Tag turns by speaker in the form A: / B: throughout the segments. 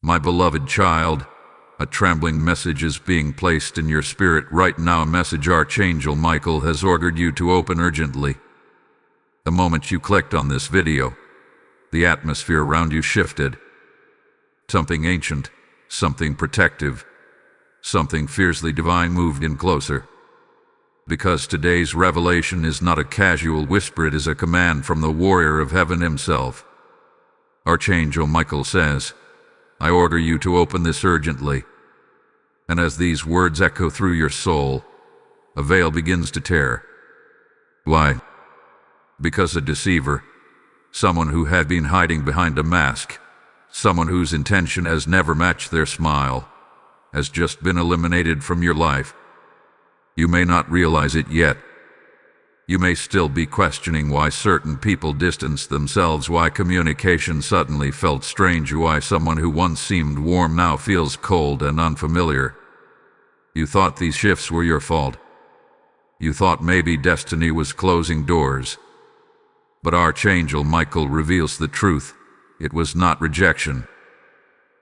A: My beloved child, a trembling message is being placed in your spirit right now, a message Archangel Michael has ordered you to open urgently. The moment you clicked on this video, the atmosphere around you shifted. Something ancient, something protective, something fiercely divine moved in closer. Because today's revelation is not a casual whisper, it is a command from the warrior of heaven himself. Archangel Michael says, I order you to open this urgently. And as these words echo through your soul, a veil begins to tear. Why? Because a deceiver, someone who had been hiding behind a mask, someone whose intention has never matched their smile, has just been eliminated from your life. You may not realize it yet. You may still be questioning why certain people distanced themselves, why communication suddenly felt strange, why someone who once seemed warm now feels cold and unfamiliar. You thought these shifts were your fault. You thought maybe destiny was closing doors. But Archangel Michael reveals the truth. It was not rejection.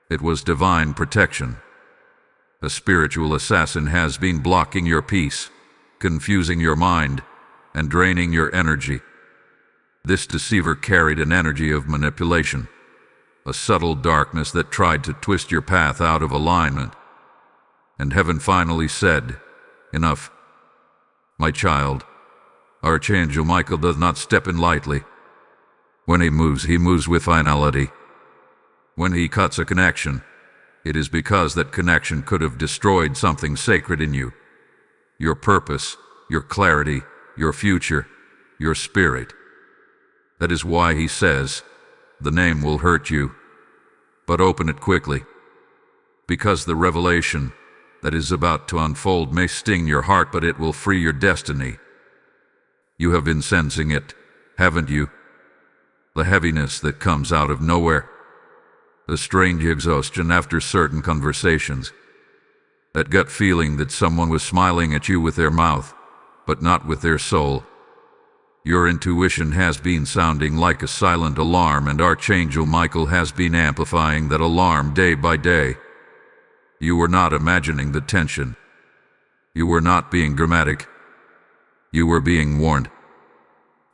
A: It was divine protection. A spiritual assassin has been blocking your peace, confusing your mind, and draining your energy. This deceiver carried an energy of manipulation, a subtle darkness that tried to twist your path out of alignment. And heaven finally said, enough. My child, Archangel Michael does not step in lightly. When he moves with finality. When he cuts a connection, it is because that connection could have destroyed something sacred in you. Your purpose, your clarity, your future, your spirit. That is why he says, the name will hurt you, but open it quickly. Because the revelation that is about to unfold may sting your heart, but it will free your destiny. You have been sensing it, haven't you? The heaviness that comes out of nowhere. The strange exhaustion after certain conversations. That gut feeling that someone was smiling at you with their mouth, but not with their soul. Your intuition has been sounding like a silent alarm, and Archangel Michael has been amplifying that alarm day by day. You were not imagining the tension. You were not being dramatic. You were being warned.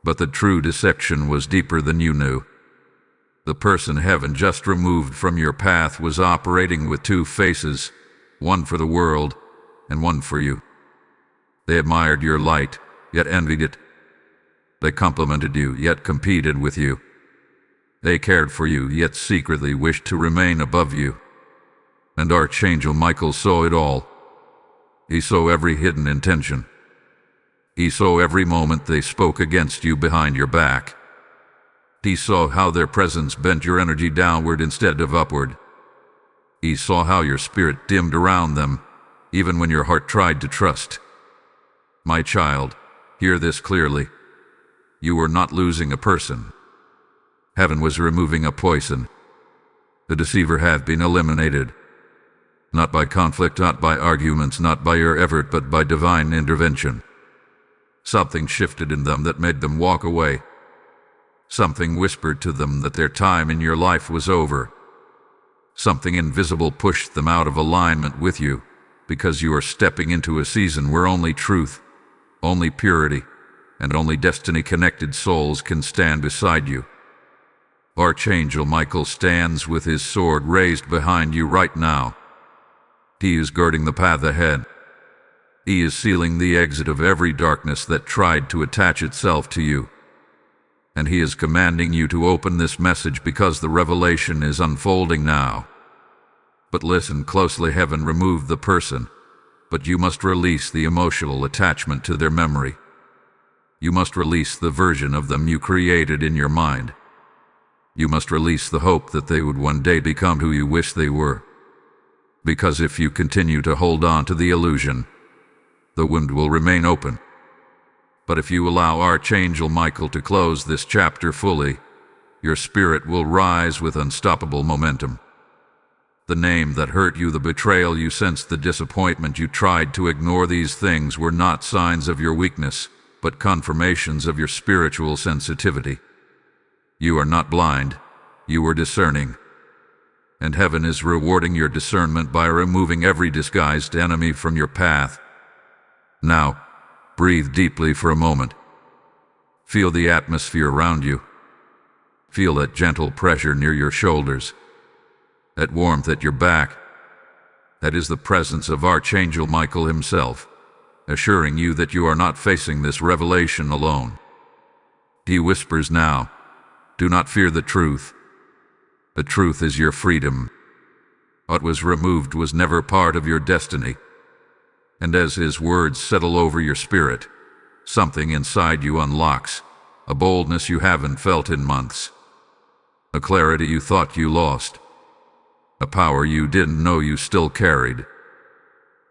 A: But the true deception was deeper than you knew. The person heaven just removed from your path was operating with two faces, one for the world and one for you. They admired your light, yet envied it. They complimented you, yet competed with you. They cared for you, yet secretly wished to remain above you. And Archangel Michael saw it all. He saw every hidden intention. He saw every moment they spoke against you behind your back. He saw how their presence bent your energy downward instead of upward. He saw how your spirit dimmed around them, even when your heart tried to trust. My child, hear this clearly. You were not losing a person. Heaven was removing a poison. The deceiver had been eliminated. Not by conflict, not by arguments, not by your effort, but by divine intervention. Something shifted in them that made them walk away. Something whispered to them that their time in your life was over. Something invisible pushed them out of alignment with you, because you are stepping into a season where only truth, only purity, and only destiny-connected souls can stand beside you. Archangel Michael stands with his sword raised behind you right now. He is guarding the path ahead. He is sealing the exit of every darkness that tried to attach itself to you. And he is commanding you to open this message because the revelation is unfolding now. But listen closely, heaven removed the person, but you must release the emotional attachment to their memory. You must release the version of them you created in your mind. You must release the hope that they would one day become who you wish they were. Because if you continue to hold on to the illusion, the wound will remain open. But if you allow Archangel Michael to close this chapter fully, your spirit will rise with unstoppable momentum. The name that hurt you, the betrayal you sensed, the disappointment you tried to ignore, these things were not signs of your weakness, but confirmations of your spiritual sensitivity. You are not blind, you are discerning. and heaven is rewarding your discernment by removing every disguised enemy from your path. Now, breathe deeply for a moment. Feel the atmosphere around you. Feel that gentle pressure near your shoulders, that warmth at your back. That is the presence of Archangel Michael himself, assuring you that you are not facing this revelation alone. He whispers now, "Do not fear the truth. The truth is your freedom. What was removed was never part of your destiny." And as his words settle over your spirit, something inside you unlocks, a boldness you haven't felt in months, a clarity you thought you lost, a power you didn't know you still carried.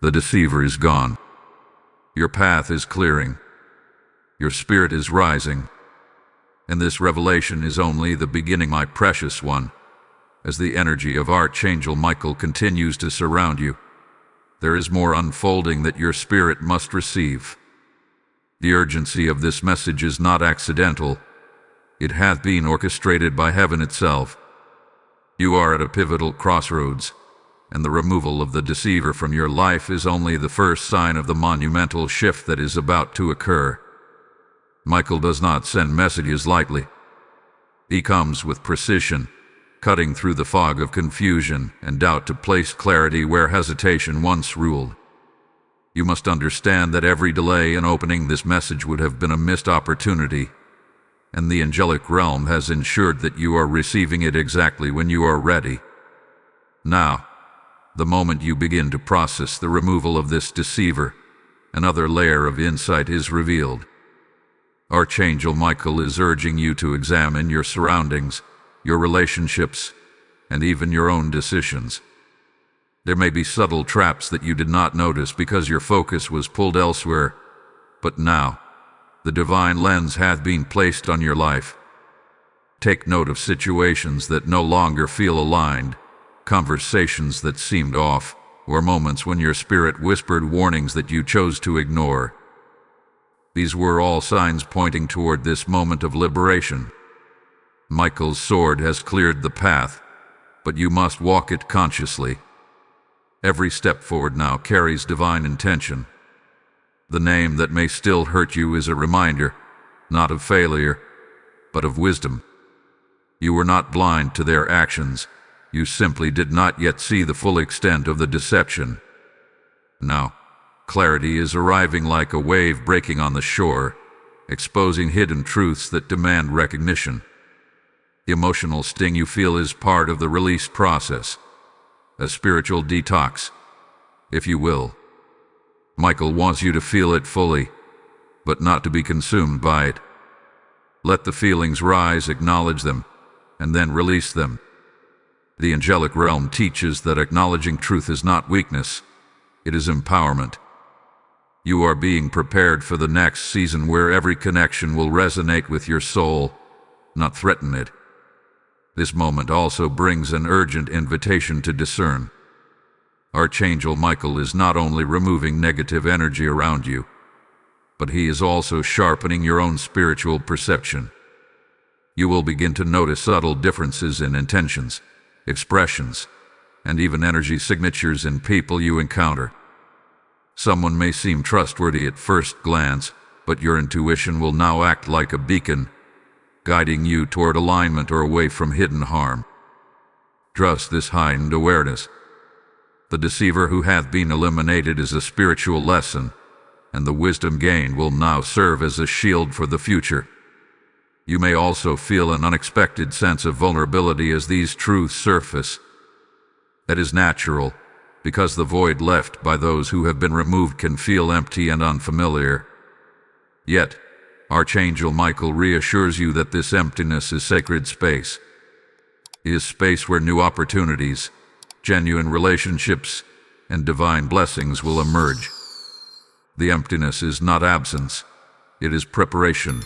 A: The deceiver is gone. Your path is clearing. Your spirit is rising. And this revelation is only the beginning, my precious one. As the energy of Archangel Michael continues to surround you, there is more unfolding that your spirit must receive. The urgency of this message is not accidental. It hath been orchestrated by heaven itself. You are at a pivotal crossroads, and the removal of the deceiver from your life is only the first sign of the monumental shift that is about to occur. Michael does not send messages lightly. He comes with precision, cutting through the fog of confusion and doubt to place clarity where hesitation once ruled. You must understand that every delay in opening this message would have been a missed opportunity, and the angelic realm has ensured that you are receiving it exactly when you are ready. Now, the moment you begin to process the removal of this deceiver, another layer of insight is revealed. Archangel Michael is urging you to examine your surroundings, your relationships, and even your own decisions. There may be subtle traps that you did not notice because your focus was pulled elsewhere, but now, the divine lens hath been placed on your life. Take note of situations that no longer feel aligned, conversations that seemed off, or moments when your spirit whispered warnings that you chose to ignore. These were all signs pointing toward this moment of liberation. Michael's sword has cleared the path, but you must walk it consciously. Every step forward now carries divine intention. The name that may still hurt you is a reminder, not of failure, but of wisdom. You were not blind to their actions. You simply did not yet see the full extent of the deception. Now, clarity is arriving like a wave breaking on the shore, exposing hidden truths that demand recognition. The emotional sting you feel is part of the release process, a spiritual detox, if you will. Michael wants you to feel it fully, but not to be consumed by it. Let the feelings rise, acknowledge them, and then release them. The angelic realm teaches that acknowledging truth is not weakness, it is empowerment. You are being prepared for the next season where every connection will resonate with your soul, not threaten it. This moment also brings an urgent invitation to discern. Archangel Michael is not only removing negative energy around you, but he is also sharpening your own spiritual perception. You will begin to notice subtle differences in intentions, expressions, and even energy signatures in people you encounter. Someone may seem trustworthy at first glance, but your intuition will now act like a beacon, guiding you toward alignment or away from hidden harm. Trust this heightened awareness. The deceiver who hath been eliminated is a spiritual lesson, and the wisdom gained will now serve as a shield for the future. You may also feel an unexpected sense of vulnerability as these truths surface. That is natural, because the void left by those who have been removed can feel empty and unfamiliar. Yet, Archangel Michael reassures you that this emptiness is sacred space. It is space where new opportunities, genuine relationships, and divine blessings will emerge. The emptiness is not absence, it is preparation.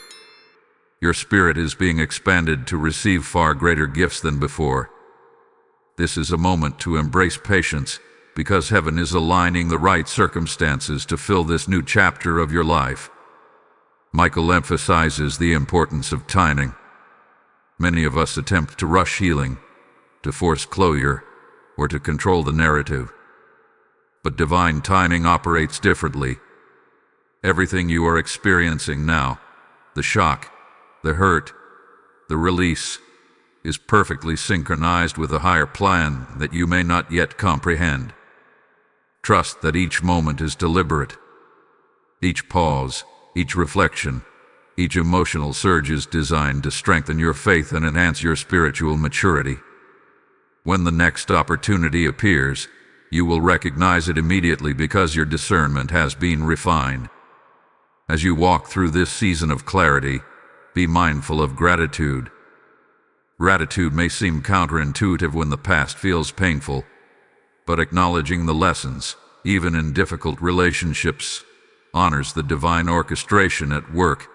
A: Your spirit is being expanded to receive far greater gifts than before. This is a moment to embrace patience, because heaven is aligning the right circumstances to fill this new chapter of your life. Michael emphasizes the importance of timing. Many of us attempt to rush healing, to force closure, or to control the narrative. But divine timing operates differently. Everything you are experiencing now, the shock, the hurt, the release, is perfectly synchronized with a higher plan that you may not yet comprehend. Trust that each moment is deliberate. Each pause, each reflection, each emotional surge is designed to strengthen your faith and enhance your spiritual maturity. When the next opportunity appears, you will recognize it immediately because your discernment has been refined. As you walk through this season of clarity, be mindful of gratitude. Gratitude may seem counterintuitive when the past feels painful, but acknowledging the lessons, even in difficult relationships, honors the divine orchestration at work.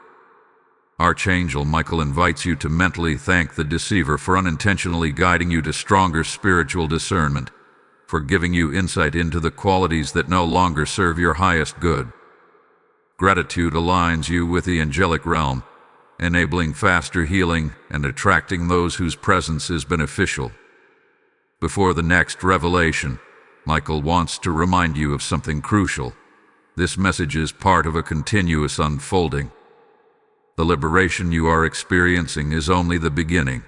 A: Archangel Michael invites you to mentally thank the deceiver for unintentionally guiding you to stronger spiritual discernment, for giving you insight into the qualities that no longer serve your highest good. Gratitude aligns you with the angelic realm, enabling faster healing and attracting those whose presence is beneficial. Before the next revelation, Michael wants to remind you of something crucial. This message is part of a continuous unfolding. The liberation you are experiencing is only the beginning.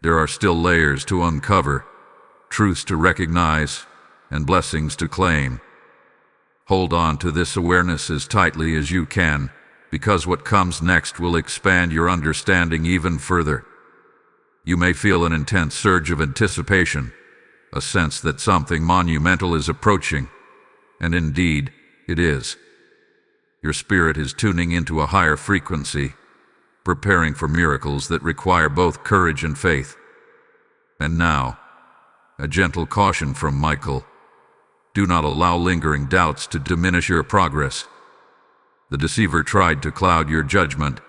A: There are still layers to uncover, truths to recognize, and blessings to claim. Hold on to this awareness as tightly as you can, because what comes next will expand your understanding even further. You may feel an intense surge of anticipation, a sense that something monumental is approaching, and indeed, it is. Your spirit is tuning into a higher frequency, preparing for miracles that require both courage and faith. And now, a gentle caution from Michael. Do not allow lingering doubts to diminish your progress. The deceiver tried to cloud your judgment,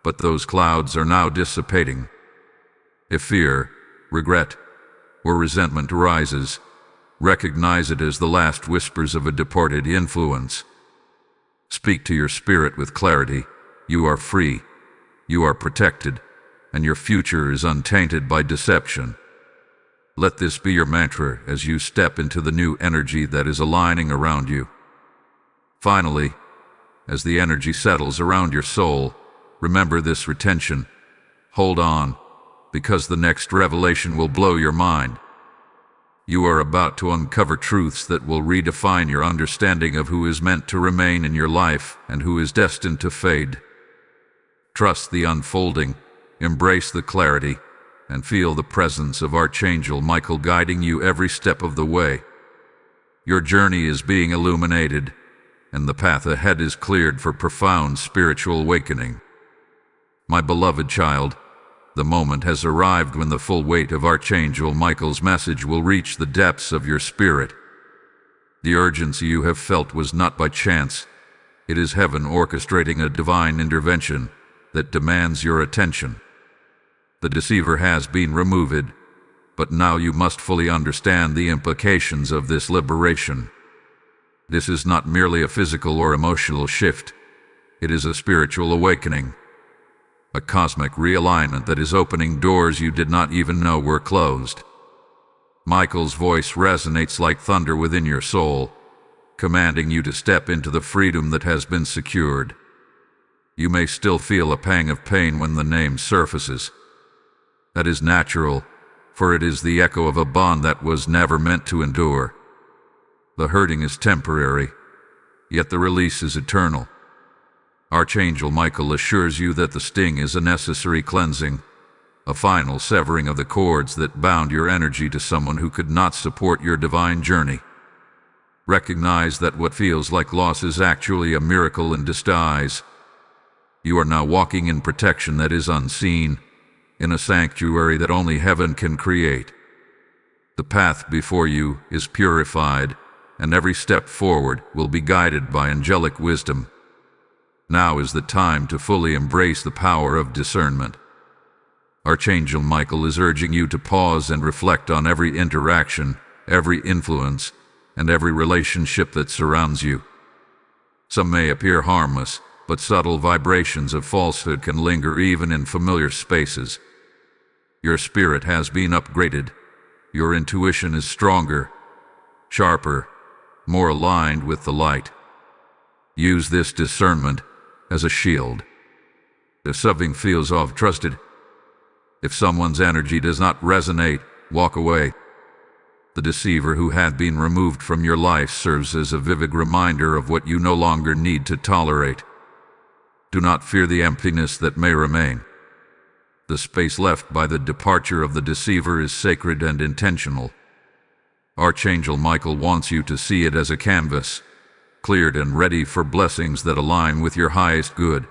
A: but those clouds are now dissipating. If fear, regret, or resentment arises, recognize it as the last whispers of a departed influence. Speak to your spirit with clarity. You are free, you are protected, and your future is untainted by deception. Let this be your mantra as you step into the new energy that is aligning around you. Finally, as the energy settles around your soul, remember this retention. Hold on, because the next revelation will blow your mind. You are about to uncover truths that will redefine your understanding of who is meant to remain in your life and who is destined to fade. Trust the unfolding, embrace the clarity, and feel the presence of Archangel Michael guiding you every step of the way. Your journey is being illuminated, and the path ahead is cleared for profound spiritual awakening. My beloved child, the moment has arrived when the full weight of Archangel Michael's message will reach the depths of your spirit. The urgency you have felt was not by chance. It is heaven orchestrating a divine intervention that demands your attention. The deceiver has been removed, but now you must fully understand the implications of this liberation. This is not merely a physical or emotional shift. It is a spiritual awakening, a cosmic realignment that is opening doors you did not even know were closed. Michael's voice resonates like thunder within your soul, commanding you to step into the freedom that has been secured. You may still feel a pang of pain when the name surfaces. That is natural, for it is the echo of a bond that was never meant to endure. The hurting is temporary, yet the release is eternal. Archangel Michael assures you that the sting is a necessary cleansing, a final severing of the cords that bound your energy to someone who could not support your divine journey. Recognize that what feels like loss is actually a miracle in disguise. You are now walking in protection that is unseen, in a sanctuary that only heaven can create. The path before you is purified, and every step forward will be guided by angelic wisdom. Now is the time to fully embrace the power of discernment. Archangel Michael is urging you to pause and reflect on every interaction, every influence, and every relationship that surrounds you. Some may appear harmless, but subtle vibrations of falsehood can linger even in familiar spaces. Your spirit has been upgraded. Your intuition is stronger, sharper, more aligned with the light. Use this discernment as a shield. If something feels off-trusted, if someone's energy does not resonate, walk away. The deceiver who had been removed from your life serves as a vivid reminder of what you no longer need to tolerate. Do not fear the emptiness that may remain. The space left by the departure of the deceiver is sacred and intentional. Archangel Michael wants you to see it as a canvas, cleared and ready for blessings that align with your highest good.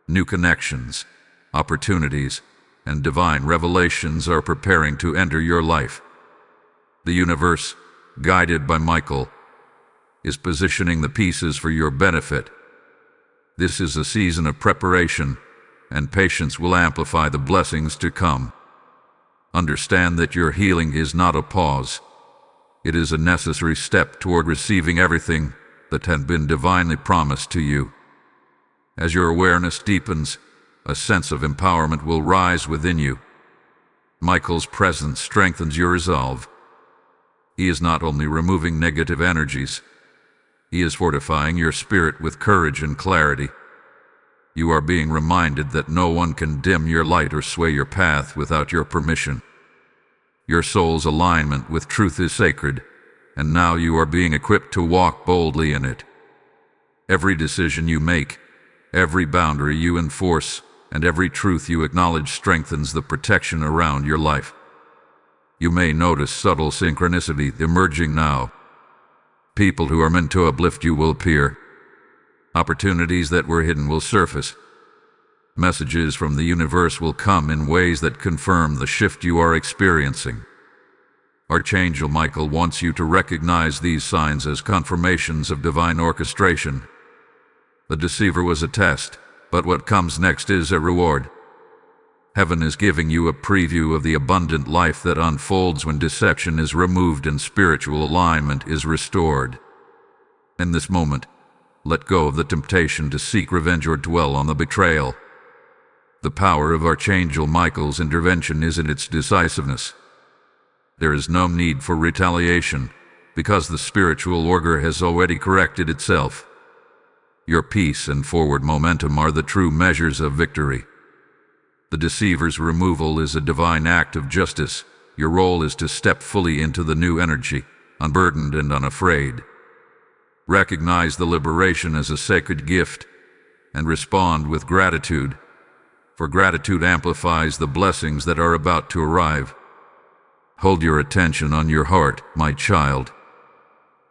A: New connections, opportunities, and divine revelations are preparing to enter your life. The universe, guided by Michael, is positioning the pieces for your benefit. This is a season of preparation, and patience will amplify the blessings to come. Understand that your healing is not a pause. It is a necessary step toward receiving everything that had been divinely promised to you. As your awareness deepens, a sense of empowerment will rise within you. Michael's presence strengthens your resolve. He is not only removing negative energies, he is fortifying your spirit with courage and clarity. You are being reminded that no one can dim your light or sway your path without your permission. Your soul's alignment with truth is sacred, and now you are being equipped to walk boldly in it. Every decision you make, every boundary you enforce, and every truth you acknowledge strengthens the protection around your life. You may notice subtle synchronicity emerging now. People who are meant to uplift you will appear. Opportunities that were hidden will surface. Messages from the universe will come in ways that confirm the shift you are experiencing. Archangel Michael wants you to recognize these signs as confirmations of divine orchestration. The deceiver was a test, but what comes next is a reward. Heaven is giving you a preview of the abundant life that unfolds when deception is removed and spiritual alignment is restored. In this moment, let go of the temptation to seek revenge or dwell on the betrayal. The power of Archangel Michael's intervention is in its decisiveness. There is no need for retaliation, because the spiritual order has already corrected itself. Your peace and forward momentum are the true measures of victory. The deceiver's removal is a divine act of justice. Your role is to step fully into the new energy, unburdened and unafraid. Recognize the liberation as a sacred gift, and respond with gratitude, for gratitude amplifies the blessings that are about to arrive. Hold your attention on your heart, my child.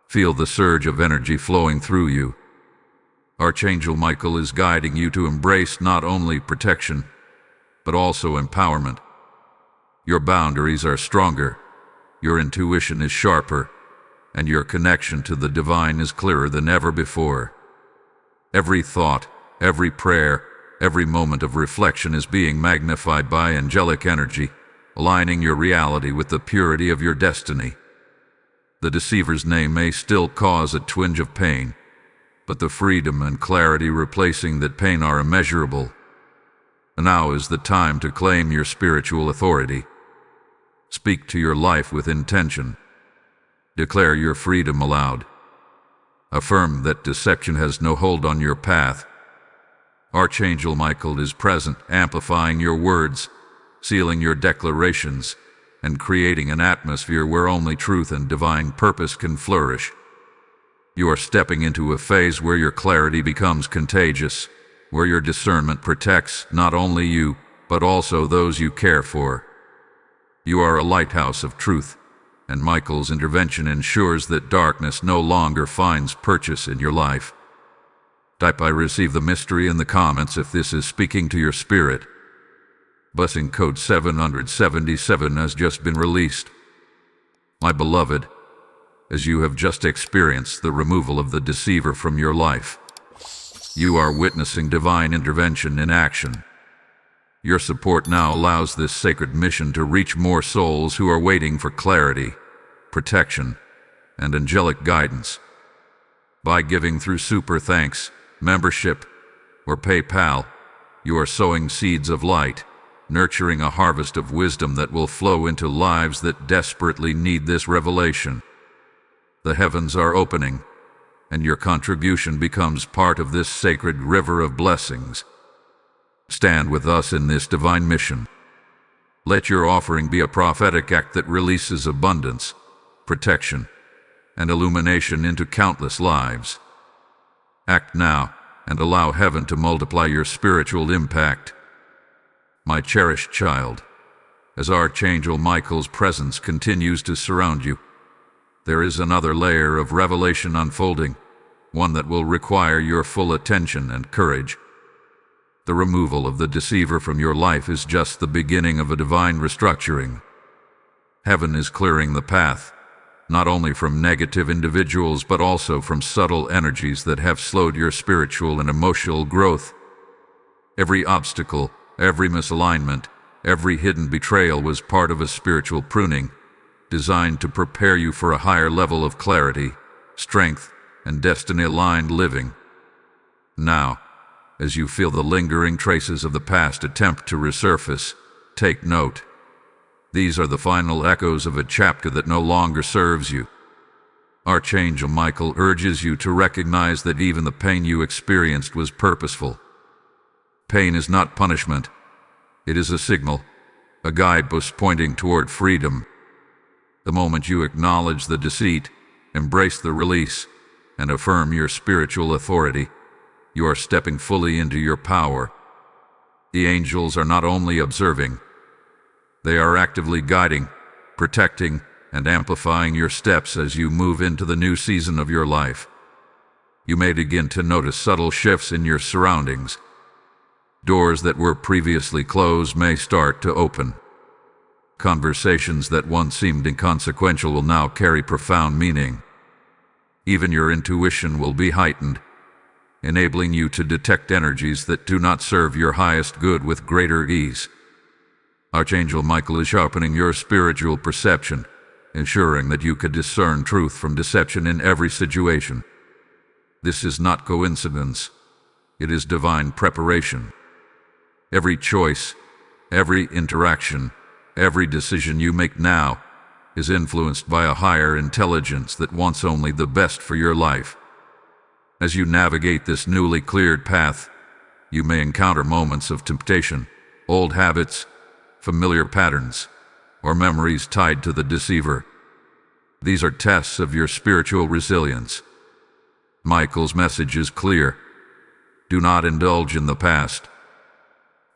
A: Feel the surge of energy flowing through you. Archangel Michael is guiding you to embrace not only protection, but also empowerment. Your boundaries are stronger, your intuition is sharper, and your connection to the divine is clearer than ever before. Every thought, every prayer, every moment of reflection is being magnified by angelic energy, aligning your reality with the purity of your destiny. The deceiver's name may still cause a twinge of pain, but the freedom and clarity replacing that pain are immeasurable. Now is the time to claim your spiritual authority. Speak to your life with intention. Declare your freedom aloud. Affirm that deception has no hold on your path. Archangel Michael is present, amplifying your words, sealing your declarations, and creating an atmosphere where only truth and divine purpose can flourish. You are stepping into a phase where your clarity becomes contagious, where your discernment protects not only you, but also those you care for. You are a lighthouse of truth, and Michael's intervention ensures that darkness no longer finds purchase in your life. Type "I receive the mystery" in the comments if this is speaking to your spirit. Blessing code 777 has just been released. My beloved, as you have just experienced the removal of the deceiver from your life, you are witnessing divine intervention in action. Your support now allows this sacred mission to reach more souls who are waiting for clarity, protection, and angelic guidance. By giving through Super Thanks, membership, or PayPal, you are sowing seeds of light, nurturing a harvest of wisdom that will flow into lives that desperately need this revelation. The heavens are opening, and your contribution becomes part of this sacred river of blessings. Stand with us in this divine mission. Let your offering be a prophetic act that releases abundance, protection, and illumination into countless lives. Act now and allow heaven to multiply your spiritual impact. My cherished child, as Archangel Michael's presence continues to surround you, there is another layer of revelation unfolding, one that will require your full attention and courage. The removal of the deceiver from your life is just the beginning of a divine restructuring. Heaven is clearing the path, not only from negative individuals but also from subtle energies that have slowed your spiritual and emotional growth. Every obstacle, every misalignment, every hidden betrayal was part of a spiritual pruning, designed to prepare you for a higher level of clarity, strength, and destiny-aligned living. Now, as you feel the lingering traces of the past attempt to resurface, take note. These are the final echoes of a chapter that no longer serves you. Archangel Michael urges you to recognize that even the pain you experienced was purposeful. Pain is not punishment. It is a signal, a guidepost pointing toward freedom. The moment you acknowledge the deceit, embrace the release, and affirm your spiritual authority, you are stepping fully into your power. The angels are not only observing, they are actively guiding, protecting, and amplifying your steps as you move into the new season of your life. You may begin to notice subtle shifts in your surroundings. Doors that were previously closed may start to open. Conversations that once seemed inconsequential will now carry profound meaning. Even your intuition will be heightened, enabling you to detect energies that do not serve your highest good with greater ease. Archangel Michael is sharpening your spiritual perception, ensuring that you can discern truth from deception in every situation. This is not coincidence. It is divine preparation. Every choice, every interaction, every decision you make now is influenced by a higher intelligence that wants only the best for your life. As you navigate this newly cleared path, you may encounter moments of temptation, old habits, familiar patterns, or memories tied to the deceiver. These are tests of your spiritual resilience. Michael's message is clear. Do not indulge in the past.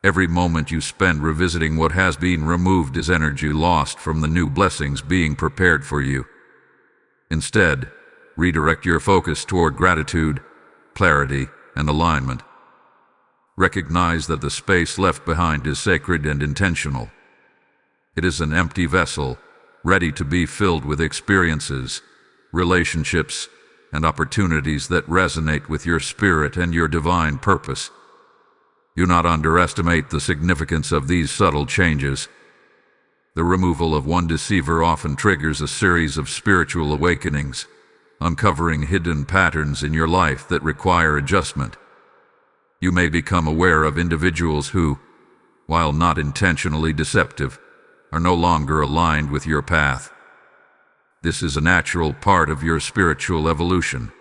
A: Every moment you spend revisiting what has been removed is energy lost from the new blessings being prepared for you. Instead, redirect your focus toward gratitude, clarity, and alignment. Recognize that the space left behind is sacred and intentional. It is an empty vessel, ready to be filled with experiences, relationships, and opportunities that resonate with your spirit and your divine purpose. Do not underestimate the significance of these subtle changes. The removal of one deceiver often triggers a series of spiritual awakenings, uncovering hidden patterns in your life that require adjustment. You may become aware of individuals who, while not intentionally deceptive, are no longer aligned with your path. This is a natural part of your spiritual evolution.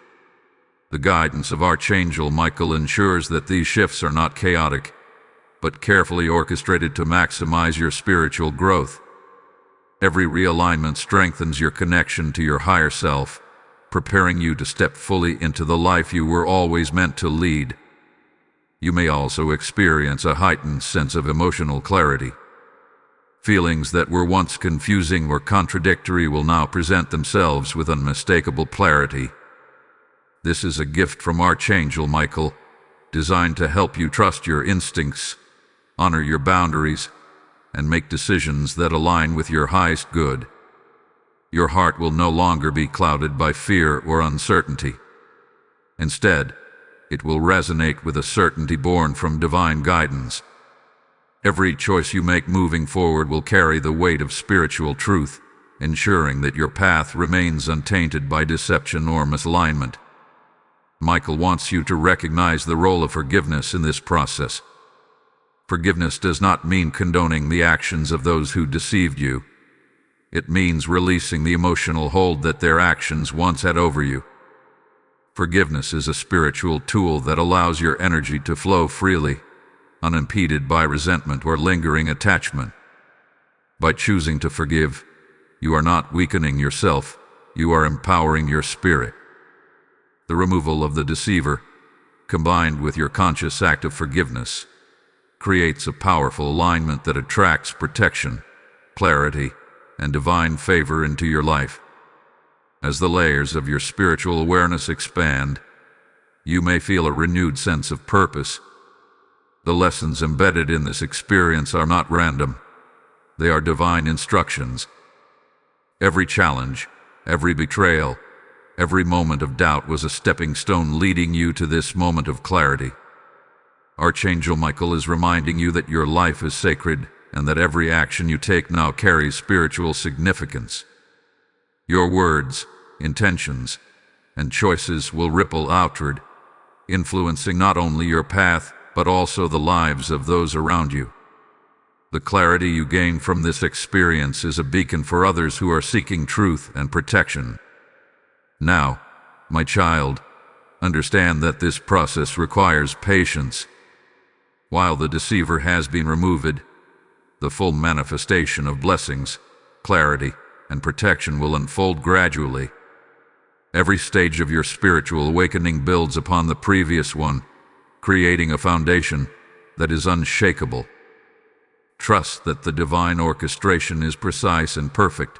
A: The guidance of Archangel Michael ensures that these shifts are not chaotic, but carefully orchestrated to maximize your spiritual growth. Every realignment strengthens your connection to your higher self, preparing you to step fully into the life you were always meant to lead. You may also experience a heightened sense of emotional clarity. Feelings that were once confusing or contradictory will now present themselves with unmistakable clarity. This is a gift from Archangel Michael, designed to help you trust your instincts, honor your boundaries, and make decisions that align with your highest good. Your heart will no longer be clouded by fear or uncertainty. Instead, it will resonate with a certainty born from divine guidance. Every choice you make moving forward will carry the weight of spiritual truth, ensuring that your path remains untainted by deception or misalignment. Michael wants you to recognize the role of forgiveness in this process. Forgiveness does not mean condoning the actions of those who deceived you. It means releasing the emotional hold that their actions once had over you. Forgiveness is a spiritual tool that allows your energy to flow freely, unimpeded by resentment or lingering attachment. By choosing to forgive, you are not weakening yourself, you are empowering your spirit. The removal of the deceiver, combined with your conscious act of forgiveness, creates a powerful alignment that attracts protection, clarity, and divine favor into your life. As the layers of your spiritual awareness expand, you may feel a renewed sense of purpose. The lessons embedded in this experience are not random. They are divine instructions. Every challenge, every betrayal, every moment of doubt was a stepping stone leading you to this moment of clarity. Archangel Michael is reminding you that your life is sacred and that every action you take now carries spiritual significance. Your words, intentions, and choices will ripple outward, influencing not only your path but also the lives of those around you. The clarity you gain from this experience is a beacon for others who are seeking truth and protection. Now, my child, understand that this process requires patience. While the deceiver has been removed, the full manifestation of blessings, clarity, and protection will unfold gradually. Every stage of your spiritual awakening builds upon the previous one, creating a foundation that is unshakable. Trust that the divine orchestration is precise and perfect.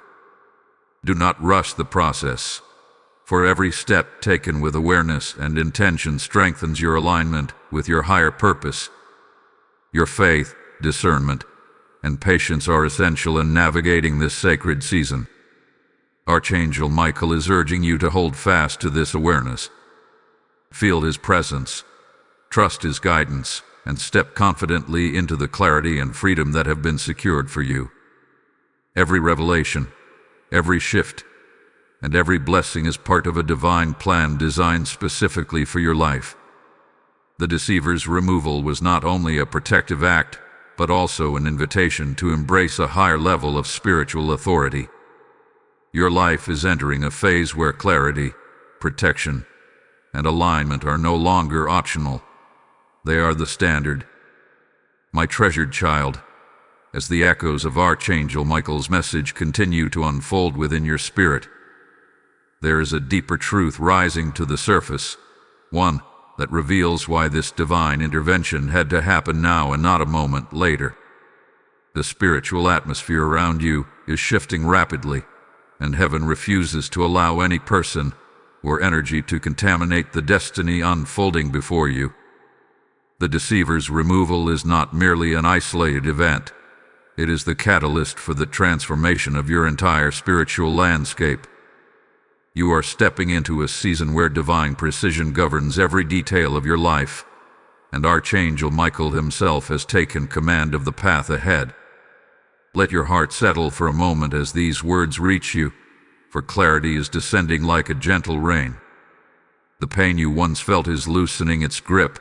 A: Do not rush the process, for every step taken with awareness and intention strengthens your alignment with your higher purpose. Your faith, discernment, and patience are essential in navigating this sacred season. Archangel Michael is urging you to hold fast to this awareness. Feel his presence, trust his guidance, and step confidently into the clarity and freedom that have been secured for you. Every revelation, every shift, and every blessing is part of a divine plan designed specifically for your life. The deceiver's removal was not only a protective act, but also an invitation to embrace a higher level of spiritual authority. Your life is entering a phase where clarity, protection, and alignment are no longer optional. They are the standard. My treasured child, as the echoes of Archangel Michael's message continue to unfold within your spirit, there is a deeper truth rising to the surface, one that reveals why this divine intervention had to happen now and not a moment later. The spiritual atmosphere around you is shifting rapidly, and heaven refuses to allow any person or energy to contaminate the destiny unfolding before you. The deceiver's removal is not merely an isolated event. It is the catalyst for the transformation of your entire spiritual landscape. You are stepping into a season where divine precision governs every detail of your life, and Archangel Michael himself has taken command of the path ahead. Let your heart settle for a moment as these words reach you, for clarity is descending like a gentle rain. The pain you once felt is loosening its grip,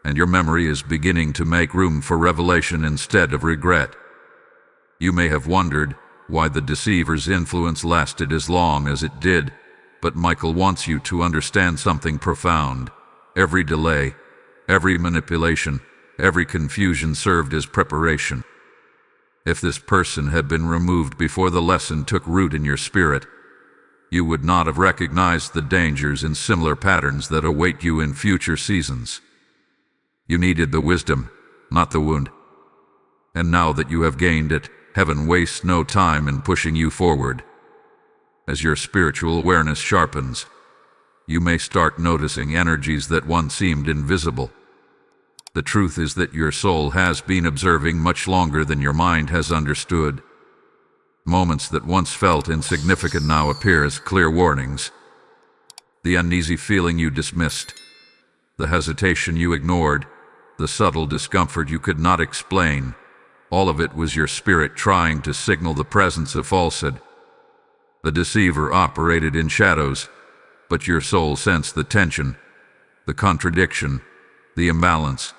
A: and your memory is beginning to make room for revelation instead of regret. You may have wondered why the deceiver's influence lasted as long as it did, but Michael wants you to understand something profound. Every delay, every manipulation, every confusion served as preparation. If this person had been removed before the lesson took root in your spirit, you would not have recognized the dangers and similar patterns that await you in future seasons. You needed the wisdom, not the wound. And now that you have gained it, heaven wastes no time in pushing you forward. As your spiritual awareness sharpens, you may start noticing energies that once seemed invisible. The truth is that your soul has been observing much longer than your mind has understood. Moments that once felt insignificant now appear as clear warnings. The uneasy feeling you dismissed, the hesitation you ignored, the subtle discomfort you could not explain, all of it was your spirit trying to signal the presence of falsehood. The deceiver operated in shadows, but your soul sensed the tension, the contradiction, the imbalance.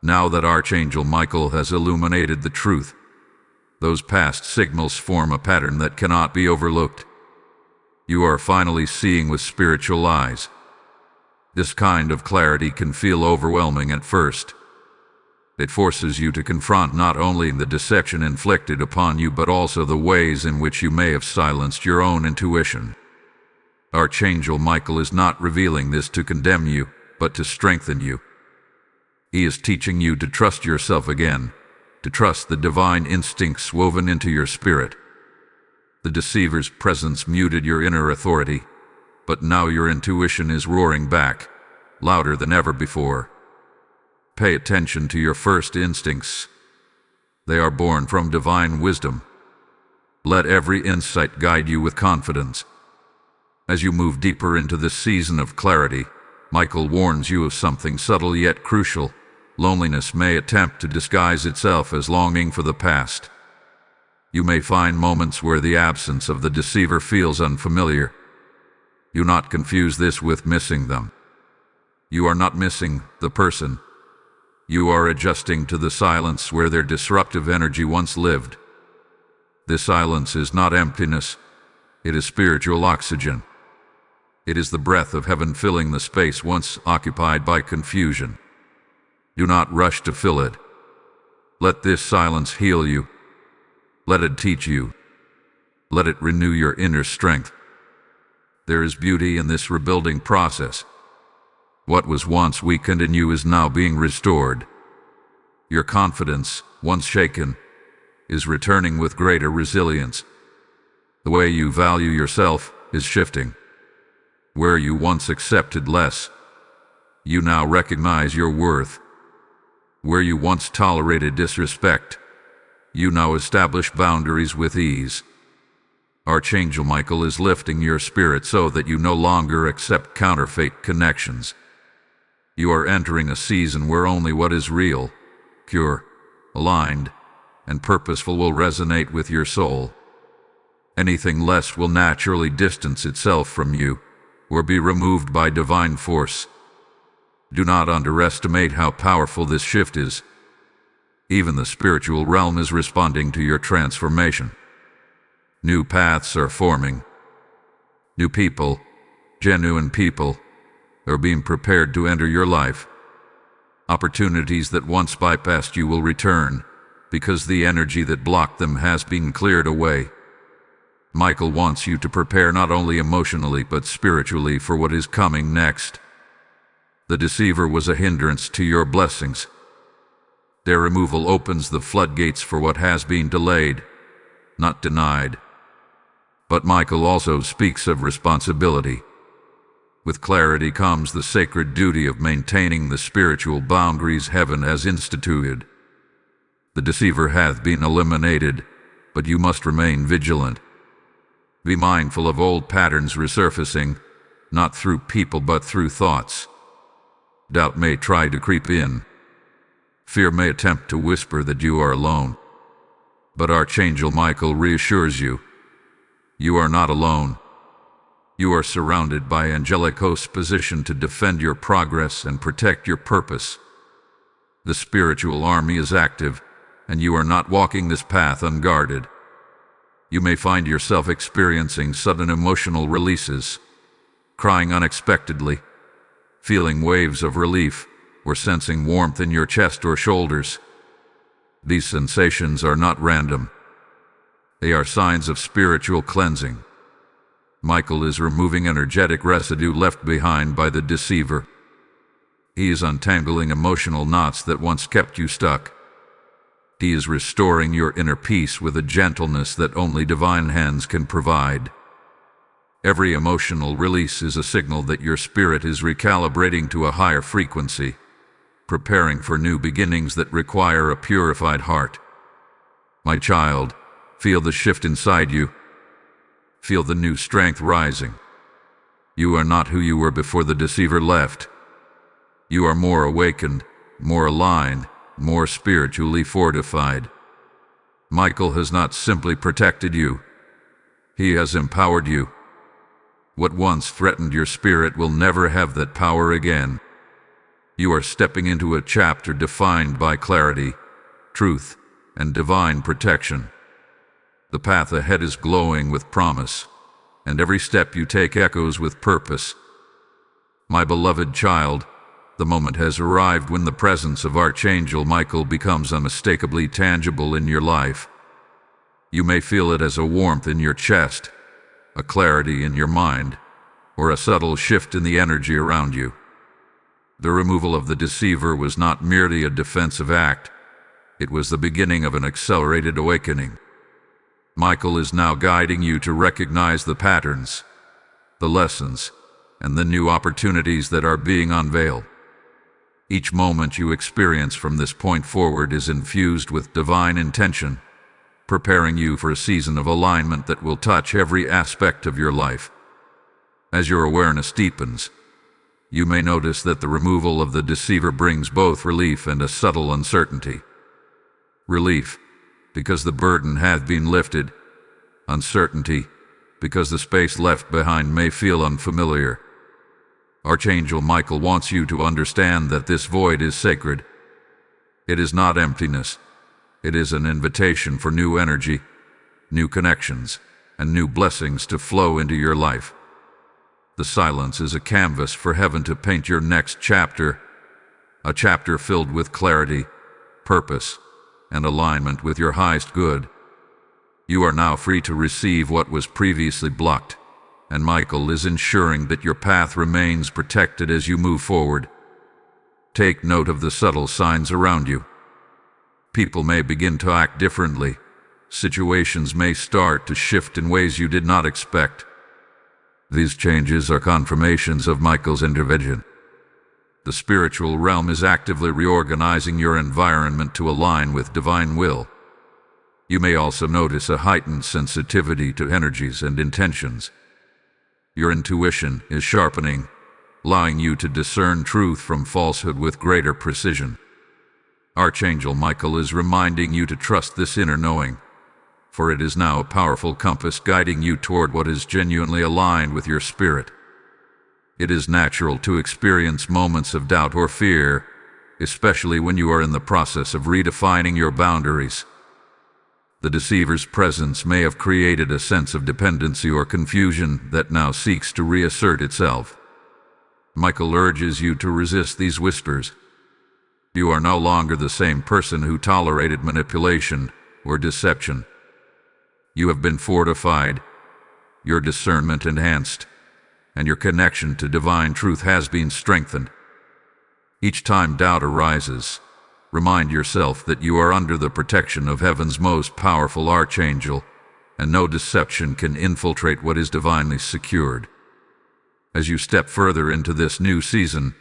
A: Now that Archangel Michael has illuminated the truth, those past signals form a pattern that cannot be overlooked. You are finally seeing with spiritual eyes. This kind of clarity can feel overwhelming at first. It forces you to confront not only the deception inflicted upon you but also the ways in which you may have silenced your own intuition. Archangel Michael is not revealing this to condemn you, but to strengthen you. He is teaching you to trust yourself again, to trust the divine instincts woven into your spirit. The deceiver's presence muted your inner authority, but now your intuition is roaring back, louder than ever before. Pay attention to your first instincts. They are born from divine wisdom. Let every insight guide you with confidence. As you move deeper into this season of clarity, Michael warns you of something subtle yet crucial. Loneliness may attempt to disguise itself as longing for the past. You may find moments where the absence of the deceiver feels unfamiliar. Do not confuse this with missing them. You are not missing the person. You are adjusting to the silence where their disruptive energy once lived. This silence is not emptiness. It is spiritual oxygen. It is the breath of heaven filling the space once occupied by confusion. Do not rush to fill it. Let this silence heal you. Let it teach you. Let it renew your inner strength. There is beauty in this rebuilding process. What was once weakened in you is now being restored. Your confidence, once shaken, is returning with greater resilience. The way you value yourself is shifting. Where you once accepted less, you now recognize your worth. Where you once tolerated disrespect, you now establish boundaries with ease. Archangel Michael is lifting your spirit so that you no longer accept counterfeit connections. You are entering a season where only what is real, pure, aligned, and purposeful will resonate with your soul. Anything less will naturally distance itself from you or be removed by divine force. Do not underestimate how powerful this shift is. Even the spiritual realm is responding to your transformation. New paths are forming. New people, genuine people, are being prepared to enter your life. Opportunities that once bypassed you will return, because the energy that blocked them has been cleared away. Michael wants you to prepare not only emotionally but spiritually for what is coming next. The deceiver was a hindrance to your blessings. Their removal opens the floodgates for what has been delayed, not denied. But Michael also speaks of responsibility. With clarity comes the sacred duty of maintaining the spiritual boundaries heaven has instituted. The deceiver hath been eliminated, but you must remain vigilant. Be mindful of old patterns resurfacing, not through people but through thoughts. Doubt may try to creep in. Fear may attempt to whisper that you are alone. But Archangel Michael reassures you. You are not alone. You are surrounded by angelic hosts positioned to defend your progress and protect your purpose. The spiritual army is active, and you are not walking this path unguarded. You may find yourself experiencing sudden emotional releases, crying unexpectedly, feeling waves of relief, or sensing warmth in your chest or shoulders. These sensations are not random. They are signs of spiritual cleansing. Michael is removing energetic residue left behind by the deceiver. He is untangling emotional knots that once kept you stuck. He is restoring your inner peace with a gentleness that only divine hands can provide. Every emotional release is a signal that your spirit is recalibrating to a higher frequency, preparing for new beginnings that require a purified heart. My child, feel the shift inside you. Feel the new strength rising. You are not who you were before the deceiver left. You are more awakened, more aligned, more spiritually fortified. Michael has not simply protected you. He has empowered you. What once threatened your spirit will never have that power again. You are stepping into a chapter defined by clarity, truth, and divine protection. The path ahead is glowing with promise, and every step you take echoes with purpose. My beloved child, the moment has arrived when the presence of Archangel Michael becomes unmistakably tangible in your life. You may feel it as a warmth in your chest, a clarity in your mind, or a subtle shift in the energy around you. The removal of the deceiver was not merely a defensive act, it was the beginning of an accelerated awakening. Michael is now guiding you to recognize the patterns, the lessons, and the new opportunities that are being unveiled. Each moment you experience from this point forward is infused with divine intention, preparing you for a season of alignment that will touch every aspect of your life. As your awareness deepens, you may notice that the removal of the deceiver brings both relief and a subtle uncertainty. Relief, because the burden hath been lifted. Uncertainty, because the space left behind may feel unfamiliar. Archangel Michael wants you to understand that this void is sacred. It is not emptiness. It is an invitation for new energy, new connections, and new blessings to flow into your life. The silence is a canvas for heaven to paint your next chapter, a chapter filled with clarity, purpose, and alignment with your highest good. You are now free to receive what was previously blocked, and Michael is ensuring that your path remains protected as you move forward. Take note of the subtle signs around you. People may begin to act differently. Situations may start to shift in ways you did not expect. These changes are confirmations of Michael's intervention. The spiritual realm is actively reorganizing your environment to align with divine will. You may also notice a heightened sensitivity to energies and intentions. Your intuition is sharpening, allowing you to discern truth from falsehood with greater precision. Archangel Michael is reminding you to trust this inner knowing, for it is now a powerful compass guiding you toward what is genuinely aligned with your spirit. It is natural to experience moments of doubt or fear, especially when you are in the process of redefining your boundaries. The deceiver's presence may have created a sense of dependency or confusion that now seeks to reassert itself. Michael urges you to resist these whispers. You are no longer the same person who tolerated manipulation or deception. You have been fortified, your discernment enhanced, and your connection to divine truth has been strengthened. Each time doubt arises, remind yourself that you are under the protection of heaven's most powerful archangel, and no deception can infiltrate what is divinely secured. As you step further into this new season,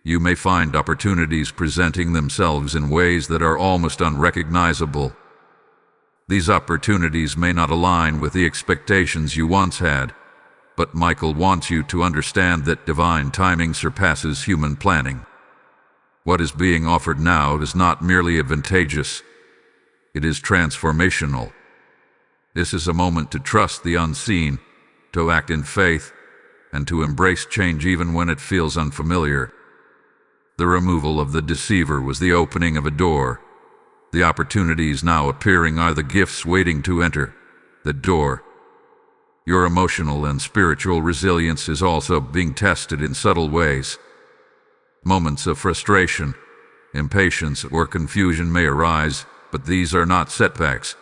A: you may find opportunities presenting themselves in ways that are almost unrecognizable. These opportunities may not align with the expectations you once had, but Michael wants you to understand that divine timing surpasses human planning. What is being offered now is not merely advantageous, it is transformational. This is a moment to trust the unseen, to act in faith, and to embrace change even when it feels unfamiliar. The removal of the deceiver was the opening of a door. The opportunities now appearing are the gifts waiting to enter the door. Your emotional and spiritual resilience is also being tested in subtle ways. Moments of frustration, impatience, or confusion may arise, but these are not setbacks.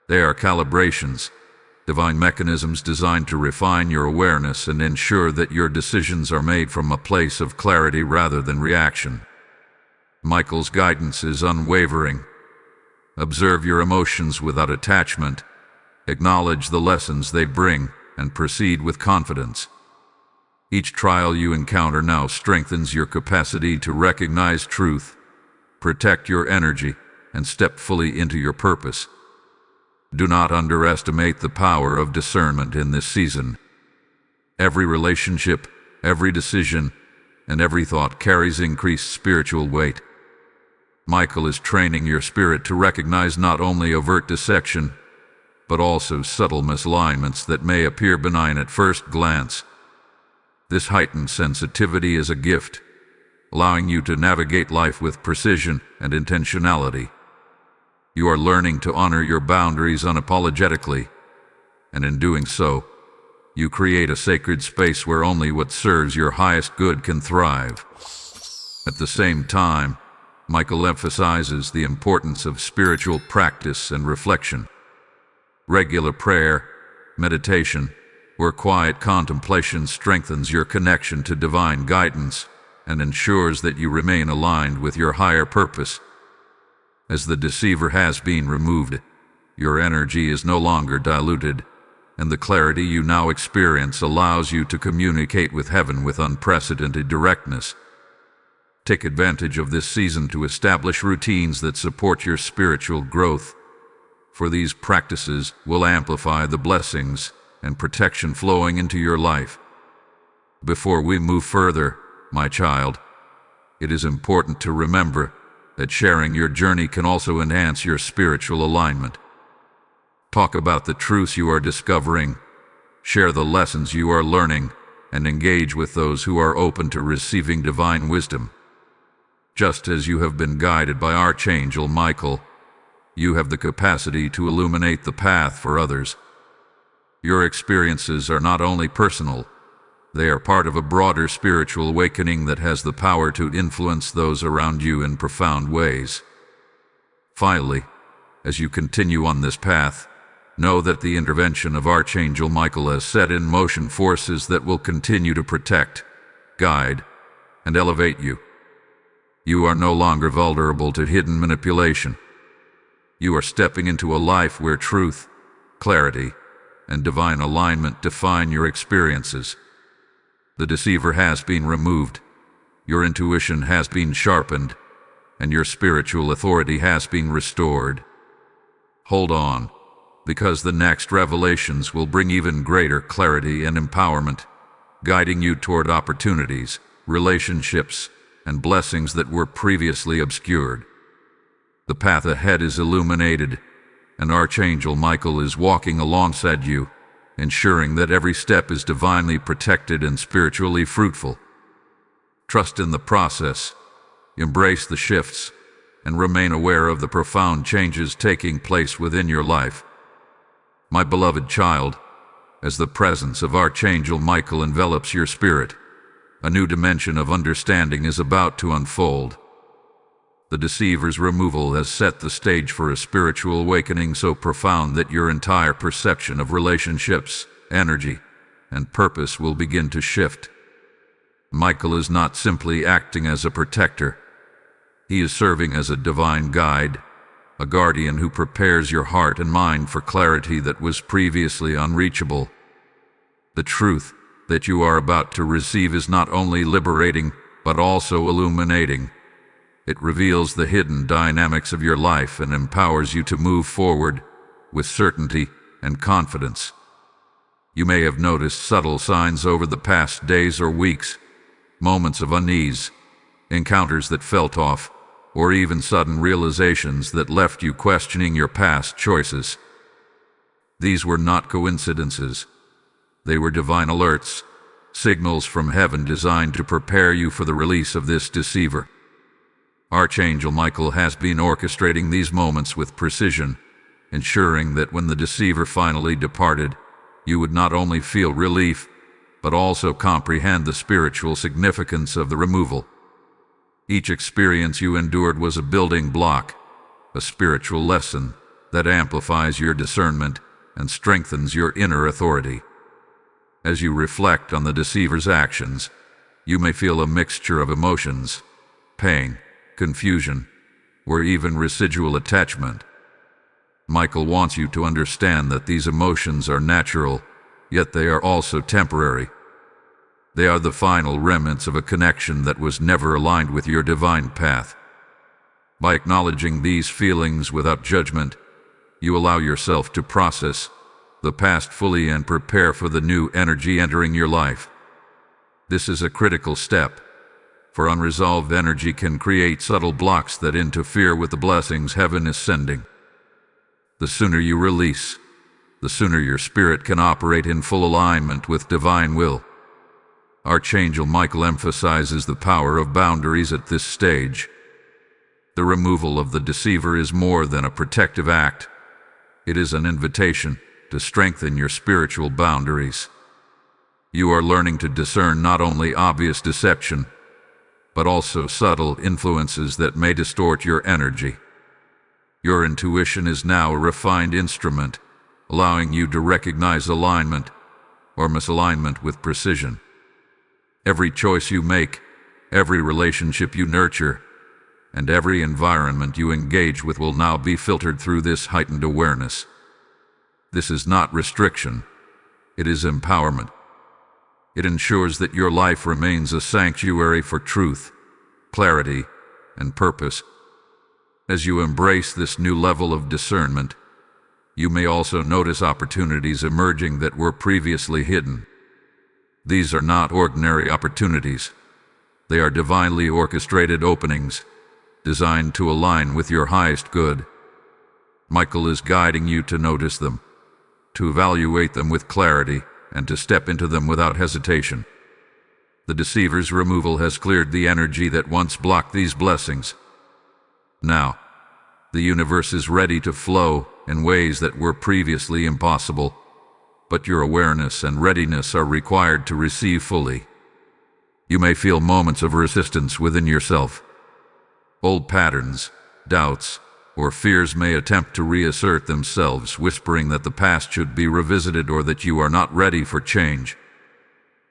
A: They are calibrations, divine mechanisms designed to refine your awareness and ensure that your decisions are made from a place of clarity rather than reaction. Michael's guidance is unwavering. Observe your emotions without attachment, acknowledge the lessons they bring, and proceed with confidence. Each trial you encounter now strengthens your capacity to recognize truth, protect your energy, and step fully into your purpose. Do not underestimate the power of discernment in this season. Every relationship, every decision, and every thought carries increased spiritual weight. Michael is training your spirit to recognize not only overt deception, but also subtle misalignments that may appear benign at first glance. This heightened sensitivity is a gift, allowing you to navigate life with precision and intentionality. You are learning to honor your boundaries unapologetically, and in doing so, you create a sacred space where only what serves your highest good can thrive. At the same time, Michael emphasizes the importance of spiritual practice and reflection. Regular prayer, meditation, or quiet contemplation strengthens your connection to divine guidance and ensures that you remain aligned with your higher purpose. As the deceiver has been removed, your energy is no longer diluted, and the clarity you now experience allows you to communicate with heaven with unprecedented directness. Take advantage of this season to establish routines that support your spiritual growth, for these practices will amplify the blessings and protection flowing into your life. Before we move further, my child, it is important to remember that sharing your journey can also enhance your spiritual alignment. Talk about the truths you are discovering, share the lessons you are learning, and engage with those who are open to receiving divine wisdom. Just as you have been guided by Archangel Michael, you have the capacity to illuminate the path for others. Your experiences are not only personal, they are part of a broader spiritual awakening that has the power to influence those around you in profound ways. Finally, as you continue on this path, know that the intervention of Archangel Michael has set in motion forces that will continue to protect, guide, and elevate you. You are no longer vulnerable to hidden manipulation. You are stepping into a life where truth, clarity, and divine alignment define your experiences. The deceiver has been removed, your intuition has been sharpened, and your spiritual authority has been restored. Hold on, because the next revelations will bring even greater clarity and empowerment, guiding you toward opportunities, relationships, and blessings that were previously obscured. The path ahead is illuminated, and Archangel Michael is walking alongside you, ensuring that every step is divinely protected and spiritually fruitful. Trust in the process, embrace the shifts, and remain aware of the profound changes taking place within your life. My beloved child, as the presence of Archangel Michael envelops your spirit, a new dimension of understanding is about to unfold. The deceiver's removal has set the stage for a spiritual awakening so profound that your entire perception of relationships, energy, and purpose will begin to shift. Michael is not simply acting as a protector. He is serving as a divine guide, a guardian who prepares your heart and mind for clarity that was previously unreachable. The truth that you are about to receive is not only liberating, but also illuminating. It reveals the hidden dynamics of your life and empowers you to move forward with certainty and confidence. You may have noticed subtle signs over the past days or weeks, moments of unease, encounters that felt off, or even sudden realizations that left you questioning your past choices. These were not coincidences. They were divine alerts, signals from heaven designed to prepare you for the release of this deceiver. Archangel Michael has been orchestrating these moments with precision, ensuring that when the deceiver finally departed, you would not only feel relief, but also comprehend the spiritual significance of the removal. Each experience you endured was a building block, a spiritual lesson that amplifies your discernment and strengthens your inner authority. As you reflect on the deceiver's actions, you may feel a mixture of emotions, pain, confusion, or even residual attachment. Michael wants you to understand that these emotions are natural, yet they are also temporary. They are the final remnants of a connection that was never aligned with your divine path. By acknowledging these feelings without judgment, you allow yourself to process the past fully and prepare for the new energy entering your life. This is a critical step, for unresolved energy can create subtle blocks that interfere with the blessings heaven is sending. The sooner you release, the sooner your spirit can operate in full alignment with divine will. Archangel Michael emphasizes the power of boundaries at this stage. The removal of the deceiver is more than a protective act. It is an invitation to strengthen your spiritual boundaries. You are learning to discern not only obvious deception, but also subtle influences that may distort your energy. Your intuition is now a refined instrument, allowing you to recognize alignment or misalignment with precision. Every choice you make, every relationship you nurture, and every environment you engage with will now be filtered through this heightened awareness. This is not restriction, it is empowerment. It ensures that your life remains a sanctuary for truth, clarity, and purpose. As you embrace this new level of discernment, you may also notice opportunities emerging that were previously hidden. These are not ordinary opportunities. They are divinely orchestrated openings, designed to align with your highest good. Michael is guiding you to notice them, to evaluate them with clarity, and to step into them without hesitation. The deceiver's removal has cleared the energy that once blocked these blessings. Now, the universe is ready to flow in ways that were previously impossible, but your awareness and readiness are required to receive fully. You may feel moments of resistance within yourself. Old patterns, doubts, or fears may attempt to reassert themselves, whispering that the past should be revisited or that you are not ready for change.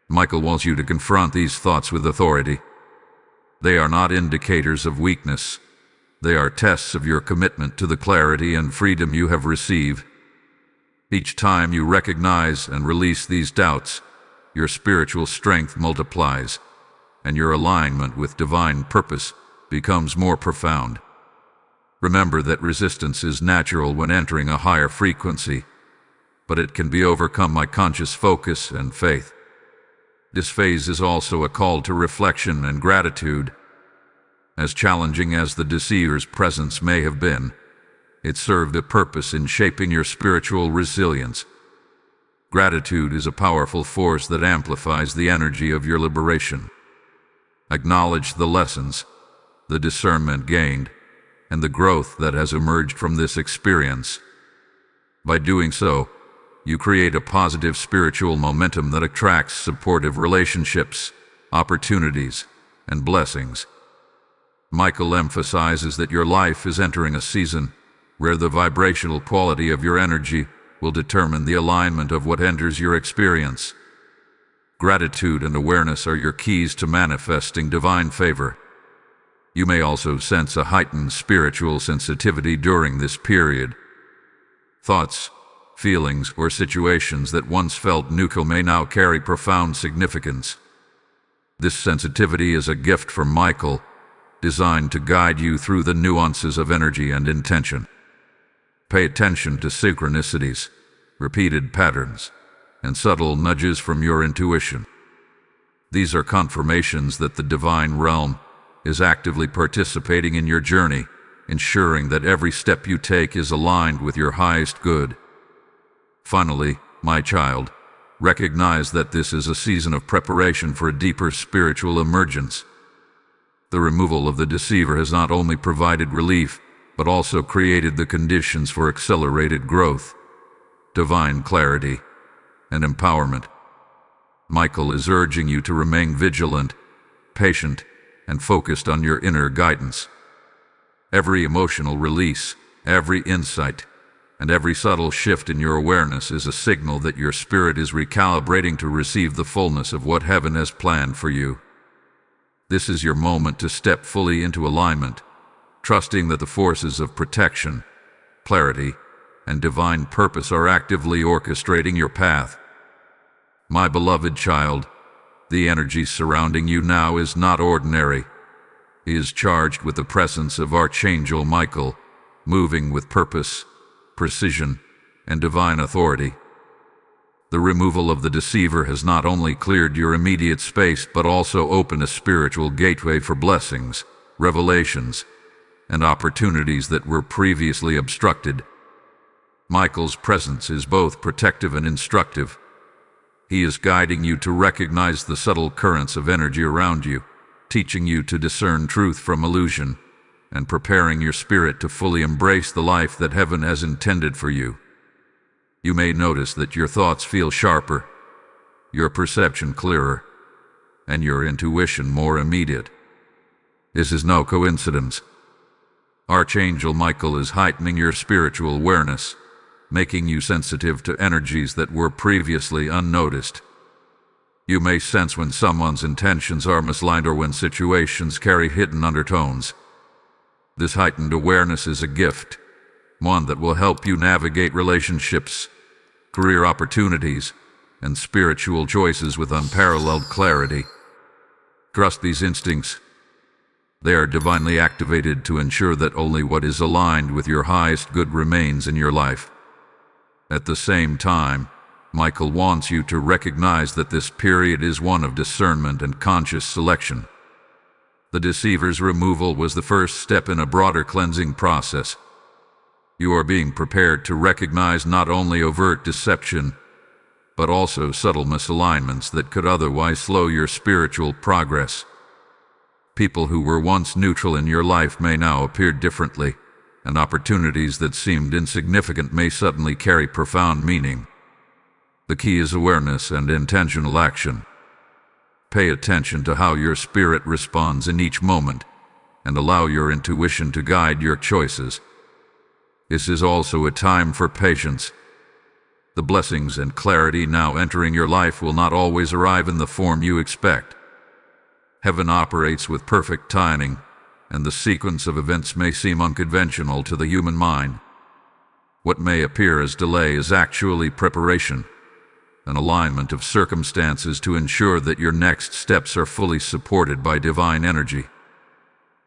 A: Michael wants you to confront these thoughts with authority. They are not indicators of weakness. They are tests of your commitment to the clarity and freedom you have received. Each time you recognize and release these doubts, your spiritual strength multiplies, and your alignment with divine purpose becomes more profound. Remember that resistance is natural when entering a higher frequency, but it can be overcome by conscious focus and faith. This phase is also a call to reflection and gratitude. As challenging as the deceiver's presence may have been, it served a purpose in shaping your spiritual resilience. Gratitude is a powerful force that amplifies the energy of your liberation. Acknowledge the lessons, the discernment gained, and the growth that has emerged from this experience. By doing so, you create a positive spiritual momentum that attracts supportive relationships, opportunities, and blessings. Michael emphasizes that your life is entering a season where the vibrational quality of your energy will determine the alignment of what enters your experience. Gratitude and awareness are your keys to manifesting divine favor. You may also sense a heightened spiritual sensitivity during this period. Thoughts, feelings, or situations that once felt neutral may now carry profound significance. This sensitivity is a gift from Michael, designed to guide you through the nuances of energy and intention. Pay attention to synchronicities, repeated patterns, and subtle nudges from your intuition. These are confirmations that the divine realm is actively participating in your journey, ensuring that every step you take is aligned with your highest good. Finally, my child, recognize that this is a season of preparation for a deeper spiritual emergence. The removal of the deceiver has not only provided relief, but also created the conditions for accelerated growth, divine clarity, and empowerment. Michael is urging you to remain vigilant, patient, and focused on your inner guidance. Every emotional release, every insight, and every subtle shift in your awareness is a signal that your spirit is recalibrating to receive the fullness of what heaven has planned for you. This is your moment to step fully into alignment, trusting that the forces of protection, clarity, and divine purpose are actively orchestrating your path. My beloved child, the energy surrounding you now is not ordinary. He is charged with the presence of Archangel Michael, moving with purpose, precision, and divine authority. The removal of the deceiver has not only cleared your immediate space but also opened a spiritual gateway for blessings, revelations, and opportunities that were previously obstructed. Michael's presence is both protective and instructive. He is guiding you to recognize the subtle currents of energy around you, teaching you to discern truth from illusion, and preparing your spirit to fully embrace the life that heaven has intended for you. You may notice that your thoughts feel sharper, your perception clearer, and your intuition more immediate. This is no coincidence. Archangel Michael is heightening your spiritual awareness, making you sensitive to energies that were previously unnoticed. You may sense when someone's intentions are misaligned or when situations carry hidden undertones. This heightened awareness is a gift, one that will help you navigate relationships, career opportunities, and spiritual choices with unparalleled clarity. Trust these instincts. They are divinely activated to ensure that only what is aligned with your highest good remains in your life. At the same time, Michael wants you to recognize that this period is one of discernment and conscious selection. The deceiver's removal was the first step in a broader cleansing process. You are being prepared to recognize not only overt deception, but also subtle misalignments that could otherwise slow your spiritual progress. People who were once neutral in your life may now appear differently, and opportunities that seemed insignificant may suddenly carry profound meaning. The key is awareness and intentional action. Pay attention to how your spirit responds in each moment, and allow your intuition to guide your choices. This is also a time for patience. The blessings and clarity now entering your life will not always arrive in the form you expect. Heaven operates with perfect timing, and the sequence of events may seem unconventional to the human mind. What may appear as delay is actually preparation, an alignment of circumstances to ensure that your next steps are fully supported by divine energy.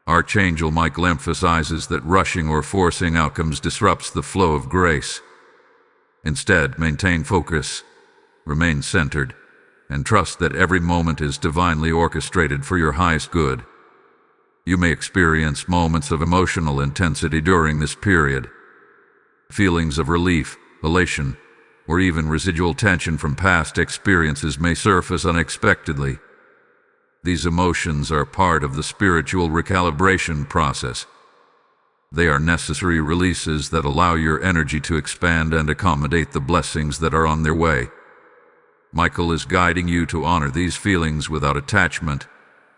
A: Archangel Michael emphasizes that rushing or forcing outcomes disrupts the flow of grace. Instead, maintain focus, remain centered, and trust that every moment is divinely orchestrated for your highest good. You may experience moments of emotional intensity during this period. Feelings of relief, elation, or even residual tension from past experiences may surface unexpectedly. These emotions are part of the spiritual recalibration process. They are necessary releases that allow your energy to expand and accommodate the blessings that are on their way. Michael is guiding you to honor these feelings without attachment,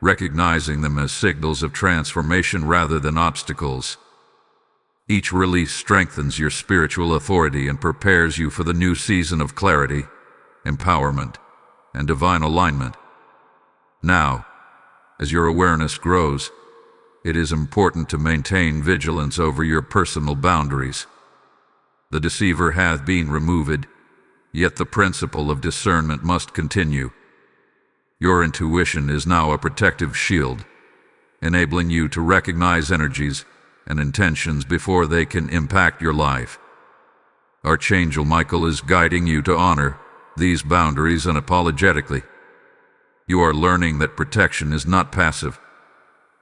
A: recognizing them as signals of transformation rather than obstacles. Each release strengthens your spiritual authority and prepares you for the new season of clarity, empowerment, and divine alignment. Now, as your awareness grows, it is important to maintain vigilance over your personal boundaries. The deceiver hath been removed, yet the principle of discernment must continue. Your intuition is now a protective shield, enabling you to recognize energies and intentions before they can impact your life. Archangel Michael is guiding you to honor these boundaries unapologetically. You are learning that protection is not passive.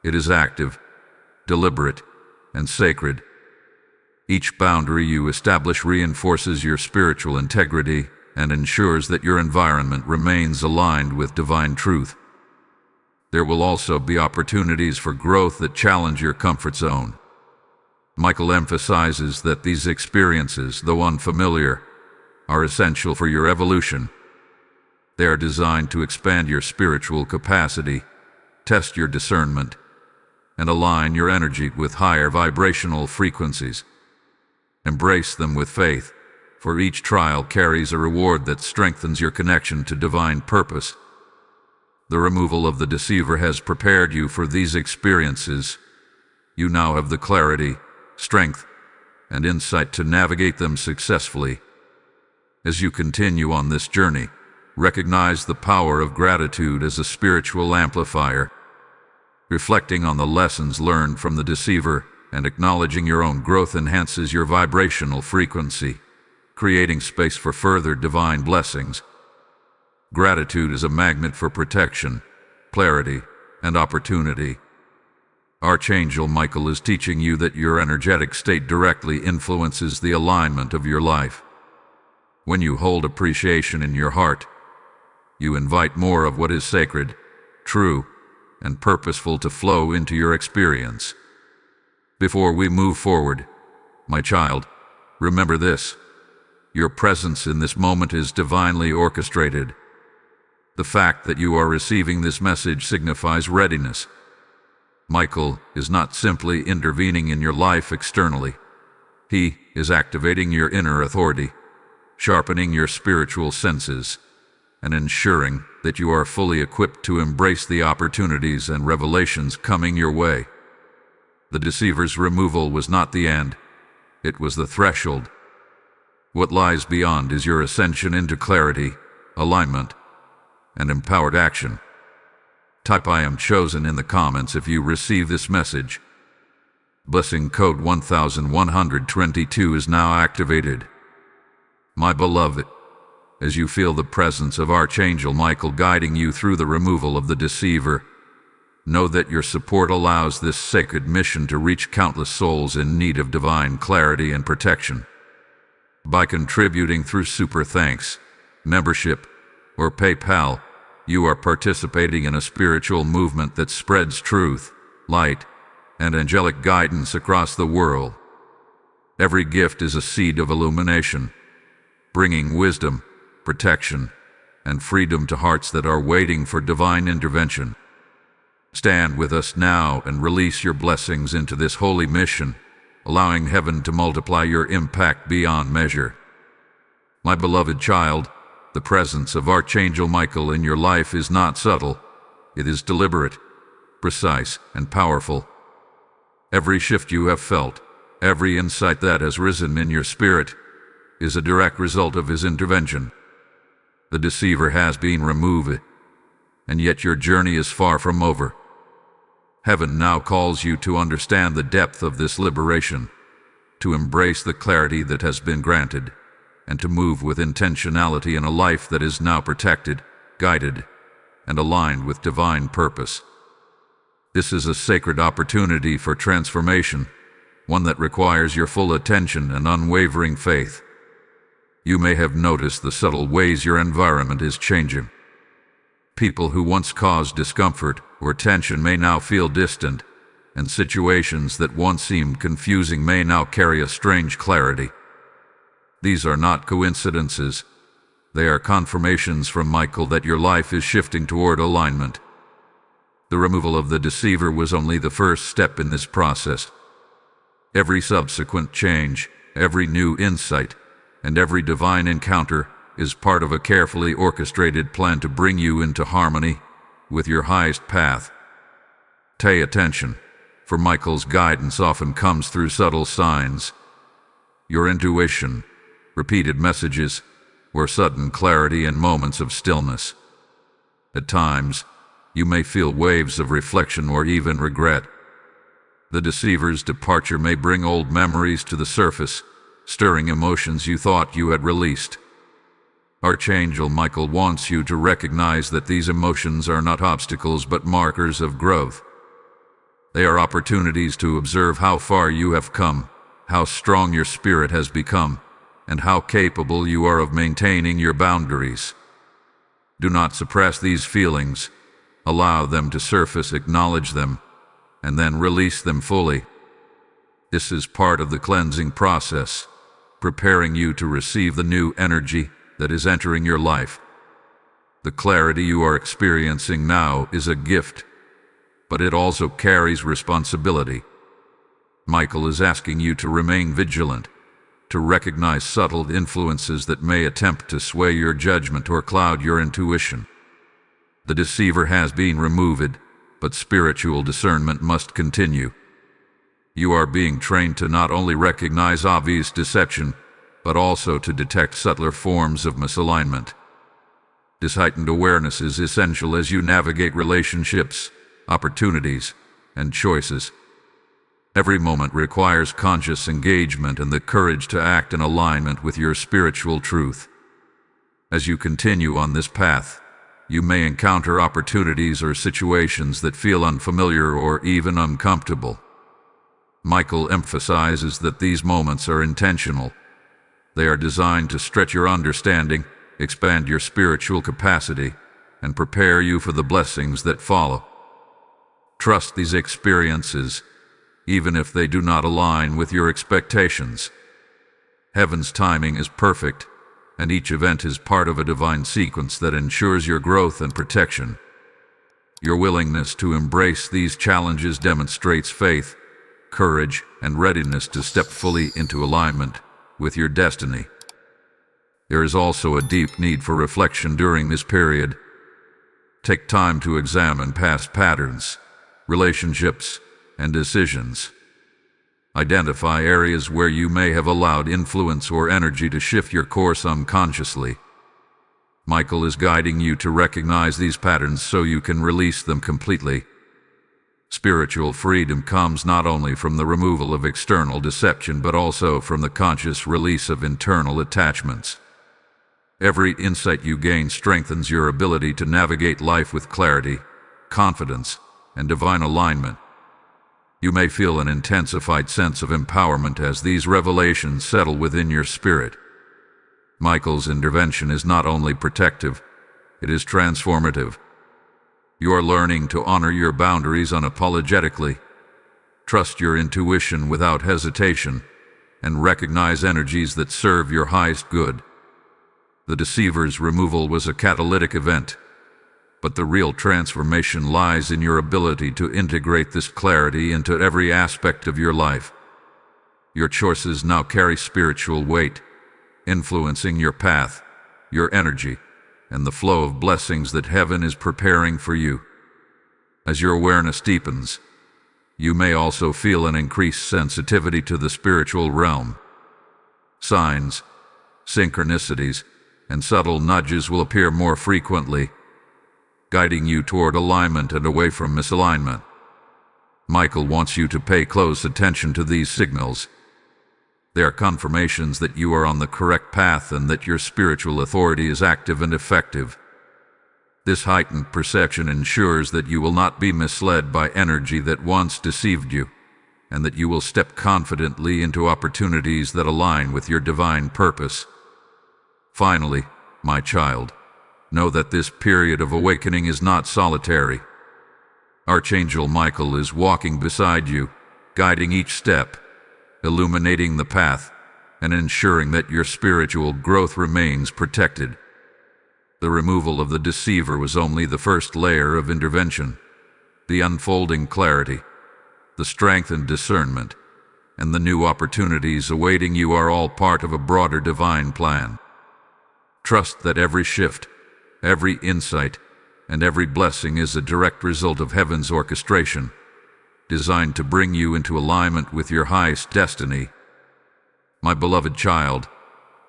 A: It is active, deliberate, and sacred. Each boundary you establish reinforces your spiritual integrity and ensures that your environment remains aligned with divine truth. There will also be opportunities for growth that challenge your comfort zone. Michael emphasizes that these experiences, though unfamiliar, are essential for your evolution. They are designed to expand your spiritual capacity, test your discernment, and align your energy with higher vibrational frequencies. Embrace them with faith, for each trial carries a reward that strengthens your connection to divine purpose. The removal of the deceiver has prepared you for these experiences. You now have the clarity, strength, and insight to navigate them successfully. As you continue on this journey, recognize the power of gratitude as a spiritual amplifier. Reflecting on the lessons learned from the deceiver and acknowledging your own growth enhances your vibrational frequency, creating space for further divine blessings. Gratitude is a magnet for protection, clarity, and opportunity. Archangel Michael is teaching you that your energetic state directly influences the alignment of your life. When you hold appreciation in your heart, you invite more of what is sacred, true, and purposeful to flow into your experience. Before we move forward, my child, remember this: your presence in this moment is divinely orchestrated. The fact that you are receiving this message signifies readiness. Michael is not simply intervening in your life externally. He is activating your inner authority, sharpening your spiritual senses, and ensuring that you are fully equipped to embrace the opportunities and revelations coming your way. The deceiver's removal was not the end. It was the threshold. What lies beyond is your ascension into clarity, alignment, and empowered action. Type "I am chosen" in the comments if you receive this message. Blessing code 1122 is now activated. My beloved, as you feel the presence of Archangel Michael guiding you through the removal of the deceiver, know that your support allows this sacred mission to reach countless souls in need of divine clarity and protection. By contributing through Super Thanks, membership, or PayPal, you are participating in a spiritual movement that spreads truth, light, and angelic guidance across the world. Every gift is a seed of illumination, bringing wisdom, protection, and freedom to hearts that are waiting for divine intervention. Stand with us now and release your blessings into this holy mission, allowing heaven to multiply your impact beyond measure. My beloved child, the presence of Archangel Michael in your life is not subtle. It is deliberate, precise, and powerful. Every shift you have felt, every insight that has risen in your spirit, is a direct result of his intervention. The deceiver has been removed, and yet your journey is far from over. Heaven now calls you to understand the depth of this liberation, to embrace the clarity that has been granted, and to move with intentionality in a life that is now protected, guided, and aligned with divine purpose. This is a sacred opportunity for transformation, one that requires your full attention and unwavering faith. You may have noticed the subtle ways your environment is changing. People who once caused discomfort or tension may now feel distant, and situations that once seemed confusing may now carry a strange clarity. These are not coincidences. They are confirmations from Michael that your life is shifting toward alignment. The removal of the deceiver was only the first step in this process. Every subsequent change, every new insight, and every divine encounter is part of a carefully orchestrated plan to bring you into harmony with your highest path. Pay attention, for Michael's guidance often comes through subtle signs. Your intuition, repeated messages, or sudden clarity in moments of stillness. At times, you may feel waves of reflection or even regret. The deceiver's departure may bring old memories to the surface, stirring emotions you thought you had released. Archangel Michael wants you to recognize that these emotions are not obstacles but markers of growth. They are opportunities to observe how far you have come, how strong your spirit has become, and how capable you are of maintaining your boundaries. Do not suppress these feelings. Allow them to surface, acknowledge them, and then release them fully. This is part of the cleansing process, preparing you to receive the new energy that is entering your life. The clarity you are experiencing now is a gift, but it also carries responsibility. Michael is asking you to remain vigilant, to recognize subtle influences that may attempt to sway your judgment or cloud your intuition. The deceiver has been removed, but spiritual discernment must continue. You are being trained to not only recognize obvious deception, but also to detect subtler forms of misalignment. This heightened awareness is essential as you navigate relationships, opportunities, and choices. Every moment requires conscious engagement and the courage to act in alignment with your spiritual truth. As you continue on this path, you may encounter opportunities or situations that feel unfamiliar or even uncomfortable. Michael emphasizes that these moments are intentional. They are designed to stretch your understanding, expand your spiritual capacity, and prepare you for the blessings that follow. Trust these experiences, even if they do not align with your expectations. Heaven's timing is perfect, and each event is part of a divine sequence that ensures your growth and protection. Your willingness to embrace these challenges demonstrates faith, courage, and readiness to step fully into alignment with your destiny. There is also a deep need for reflection during this period. Take time to examine past patterns, relationships, and decisions. Identify areas where you may have allowed influence or energy to shift your course unconsciously. Michael is guiding you to recognize these patterns so you can release them completely. Spiritual freedom comes not only from the removal of external deception but also from the conscious release of internal attachments. Every insight you gain strengthens your ability to navigate life with clarity, confidence, and divine alignment. You may feel an intensified sense of empowerment as these revelations settle within your spirit. Michael's intervention is not only protective, it is transformative. You are learning to honor your boundaries unapologetically, trust your intuition without hesitation, and recognize energies that serve your highest good. The deceiver's removal was a catalytic event, but the real transformation lies in your ability to integrate this clarity into every aspect of your life. Your choices now carry spiritual weight, influencing your path, your energy, and the flow of blessings that heaven is preparing for you. As your awareness deepens, you may also feel an increased sensitivity to the spiritual realm. Signs, synchronicities, and subtle nudges will appear more frequently, guiding you toward alignment and away from misalignment. Michael wants you to pay close attention to these signals. They are confirmations that you are on the correct path and that your spiritual authority is active and effective. This heightened perception ensures that you will not be misled by energy that once deceived you, and that you will step confidently into opportunities that align with your divine purpose. Finally, my child, know that this period of awakening is not solitary. Archangel Michael is walking beside you, guiding each step, illuminating the path, and ensuring that your spiritual growth remains protected. The removal of the deceiver was only the first layer of intervention. The unfolding clarity, the strengthened discernment, and the new opportunities awaiting you are all part of a broader divine plan. Trust that every shift, every insight, and every blessing is a direct result of heaven's orchestration, designed to bring you into alignment with your highest destiny. My beloved child,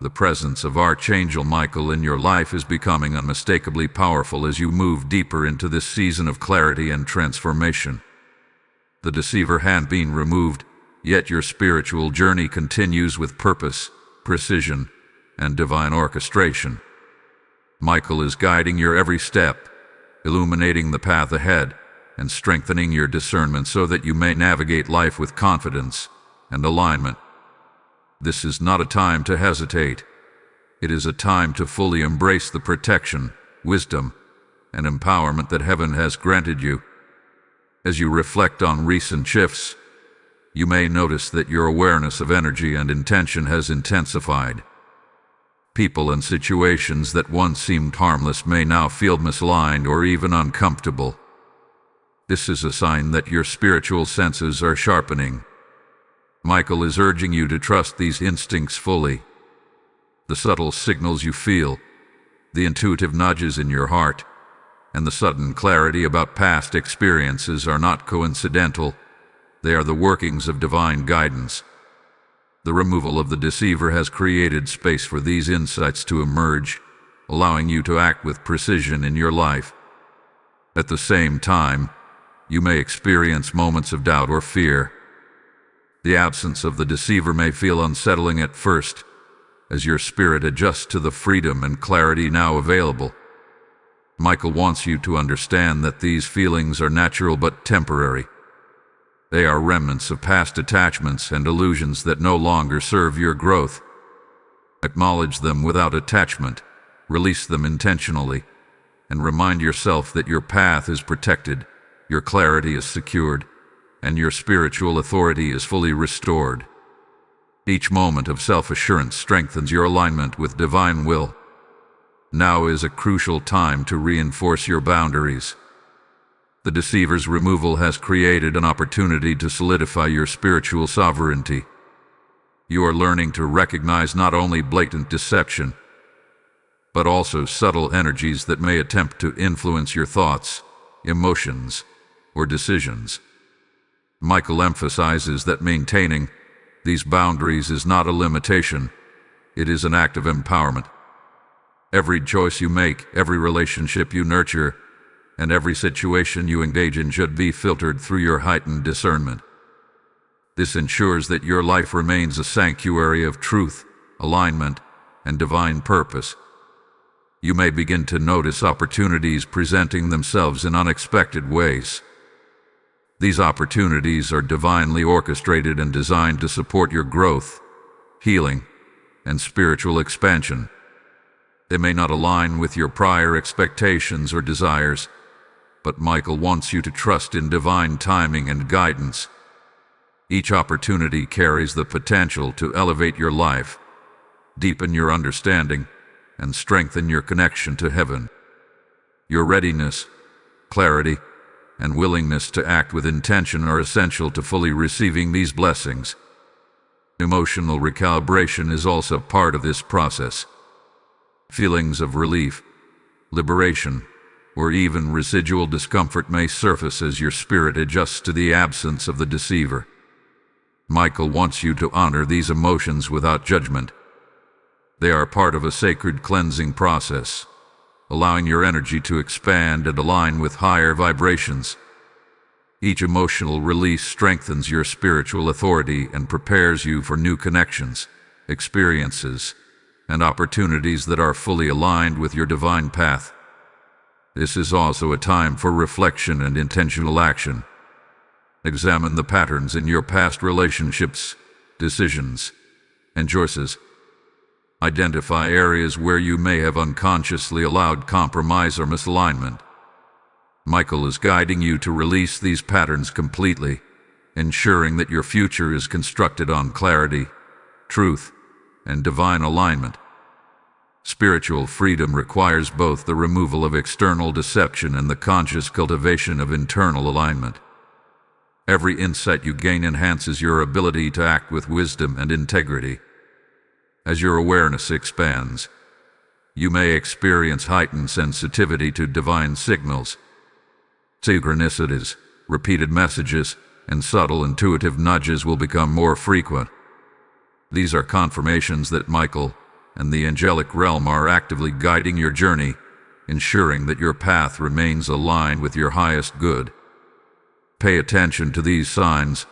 A: the presence of Archangel Michael in your life is becoming unmistakably powerful as you move deeper into this season of clarity and transformation. The deceiver has been removed, yet your spiritual journey continues with purpose, precision, and divine orchestration. Michael is guiding your every step, illuminating the path ahead, and strengthening your discernment so that you may navigate life with confidence and alignment. This is not a time to hesitate. It is a time to fully embrace the protection, wisdom, and empowerment that heaven has granted you. As you reflect on recent shifts, you may notice that your awareness of energy and intention has intensified. People and situations that once seemed harmless may now feel misaligned or even uncomfortable. This is a sign that your spiritual senses are sharpening. Michael is urging you to trust these instincts fully. The subtle signals you feel, the intuitive nudges in your heart, and the sudden clarity about past experiences are not coincidental. They are the workings of divine guidance. The removal of the deceiver has created space for these insights to emerge, allowing you to act with precision in your life. At the same time, you may experience moments of doubt or fear. The absence of the deceiver may feel unsettling at first, as your spirit adjusts to the freedom and clarity now available. Michael wants you to understand that these feelings are natural but temporary. They are remnants of past attachments and illusions that no longer serve your growth. Acknowledge them without attachment, release them intentionally, and remind yourself that your path is protected, your clarity is secured, and your spiritual authority is fully restored. Each moment of self-assurance strengthens your alignment with divine will. Now is a crucial time to reinforce your boundaries. The deceiver's removal has created an opportunity to solidify your spiritual sovereignty. You are learning to recognize not only blatant deception, but also subtle energies that may attempt to influence your thoughts, emotions, or decisions. Michael emphasizes that maintaining these boundaries is not a limitation, it is an act of empowerment. Every choice you make, every relationship you nurture, and every situation you engage in should be filtered through your heightened discernment. This ensures that your life remains a sanctuary of truth, alignment, and divine purpose. You may begin to notice opportunities presenting themselves in unexpected ways. These opportunities are divinely orchestrated and designed to support your growth, healing, and spiritual expansion. They may not align with your prior expectations or desires, but Michael wants you to trust in divine timing and guidance. Each opportunity carries the potential to elevate your life, deepen your understanding, and strengthen your connection to heaven. Your readiness, clarity, and willingness to act with intention are essential to fully receiving these blessings. Emotional recalibration is also part of this process. Feelings of relief, liberation, or even residual discomfort may surface as your spirit adjusts to the absence of the deceiver. Michael wants you to honor these emotions without judgment. They are part of a sacred cleansing process, allowing your energy to expand and align with higher vibrations. Each emotional release strengthens your spiritual authority and prepares you for new connections, experiences, and opportunities that are fully aligned with your divine path. This is also a time for reflection and intentional action. Examine the patterns in your past relationships, decisions, and choices. Identify areas where you may have unconsciously allowed compromise or misalignment. Michael is guiding you to release these patterns completely, ensuring that your future is constructed on clarity, truth, and divine alignment. Spiritual freedom requires both the removal of external deception and the conscious cultivation of internal alignment. Every insight you gain enhances your ability to act with wisdom and integrity. As your awareness expands, you may experience heightened sensitivity to divine signals. Synchronicities, repeated messages, and subtle intuitive nudges will become more frequent. These are confirmations that Michael and the angelic realm are actively guiding your journey, ensuring that your path remains aligned with your highest good. Pay attention to these signs,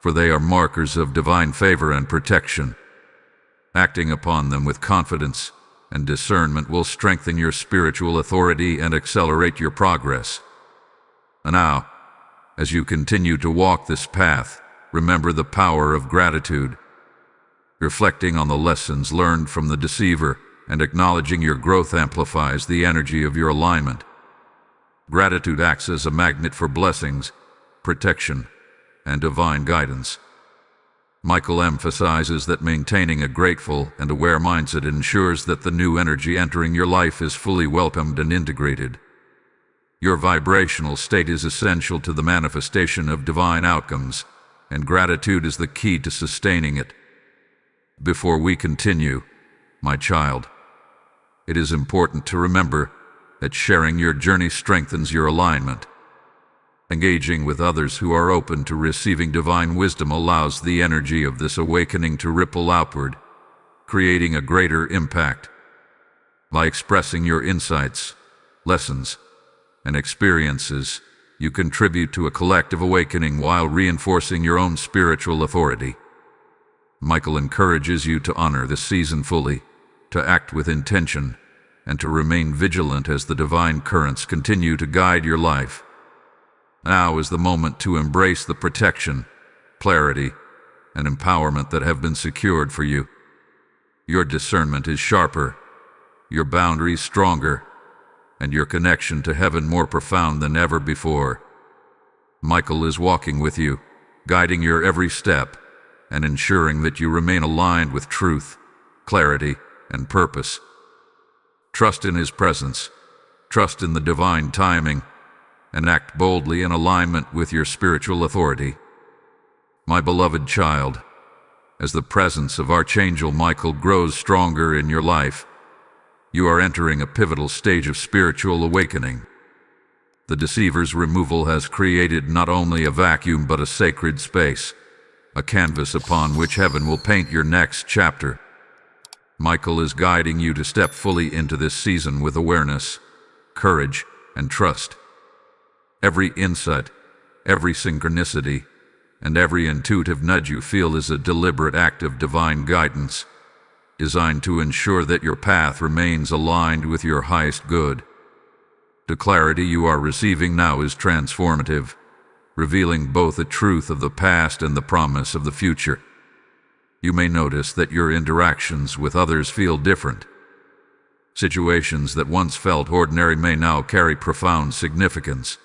A: for they are markers of divine favor and protection. Acting upon them with confidence and discernment will strengthen your spiritual authority and accelerate your progress. And now, as you continue to walk this path, remember the power of gratitude. Reflecting on the lessons learned from the deceiver and acknowledging your growth amplifies the energy of your alignment. Gratitude acts as a magnet for blessings, protection, and divine guidance. Michael emphasizes that maintaining a grateful and aware mindset ensures that the new energy entering your life is fully welcomed and integrated. Your vibrational state is essential to the manifestation of divine outcomes, and gratitude is the key to sustaining it. Before we continue, my child, it is important to remember that sharing your journey strengthens your alignment. Engaging with others who are open to receiving divine wisdom allows the energy of this awakening to ripple outward, creating a greater impact. By expressing your insights, lessons, and experiences, you contribute to a collective awakening while reinforcing your own spiritual authority. Michael encourages you to honor this season fully, to act with intention, and to remain vigilant as the divine currents continue to guide your life. Now is the moment to embrace the protection, clarity, and empowerment that have been secured for you. Your discernment is sharper, your boundaries stronger, and your connection to heaven more profound than ever before. Michael is walking with you, guiding your every step, and ensuring that you remain aligned with truth, clarity, and purpose. Trust in his presence, trust in the divine timing, and act boldly in alignment with your spiritual authority. My beloved child, as the presence of Archangel Michael grows stronger in your life, you are entering a pivotal stage of spiritual awakening. The deceiver's removal has created not only a vacuum but a sacred space, a canvas upon which heaven will paint your next chapter. Michael is guiding you to step fully into this season with awareness, courage, and trust. Every insight, every synchronicity, and every intuitive nudge you feel is a deliberate act of divine guidance, designed to ensure that your path remains aligned with your highest good. The clarity you are receiving now is transformative, revealing both the truth of the past and the promise of the future. You may notice that your interactions with others feel different. Situations that once felt ordinary may now carry profound significance.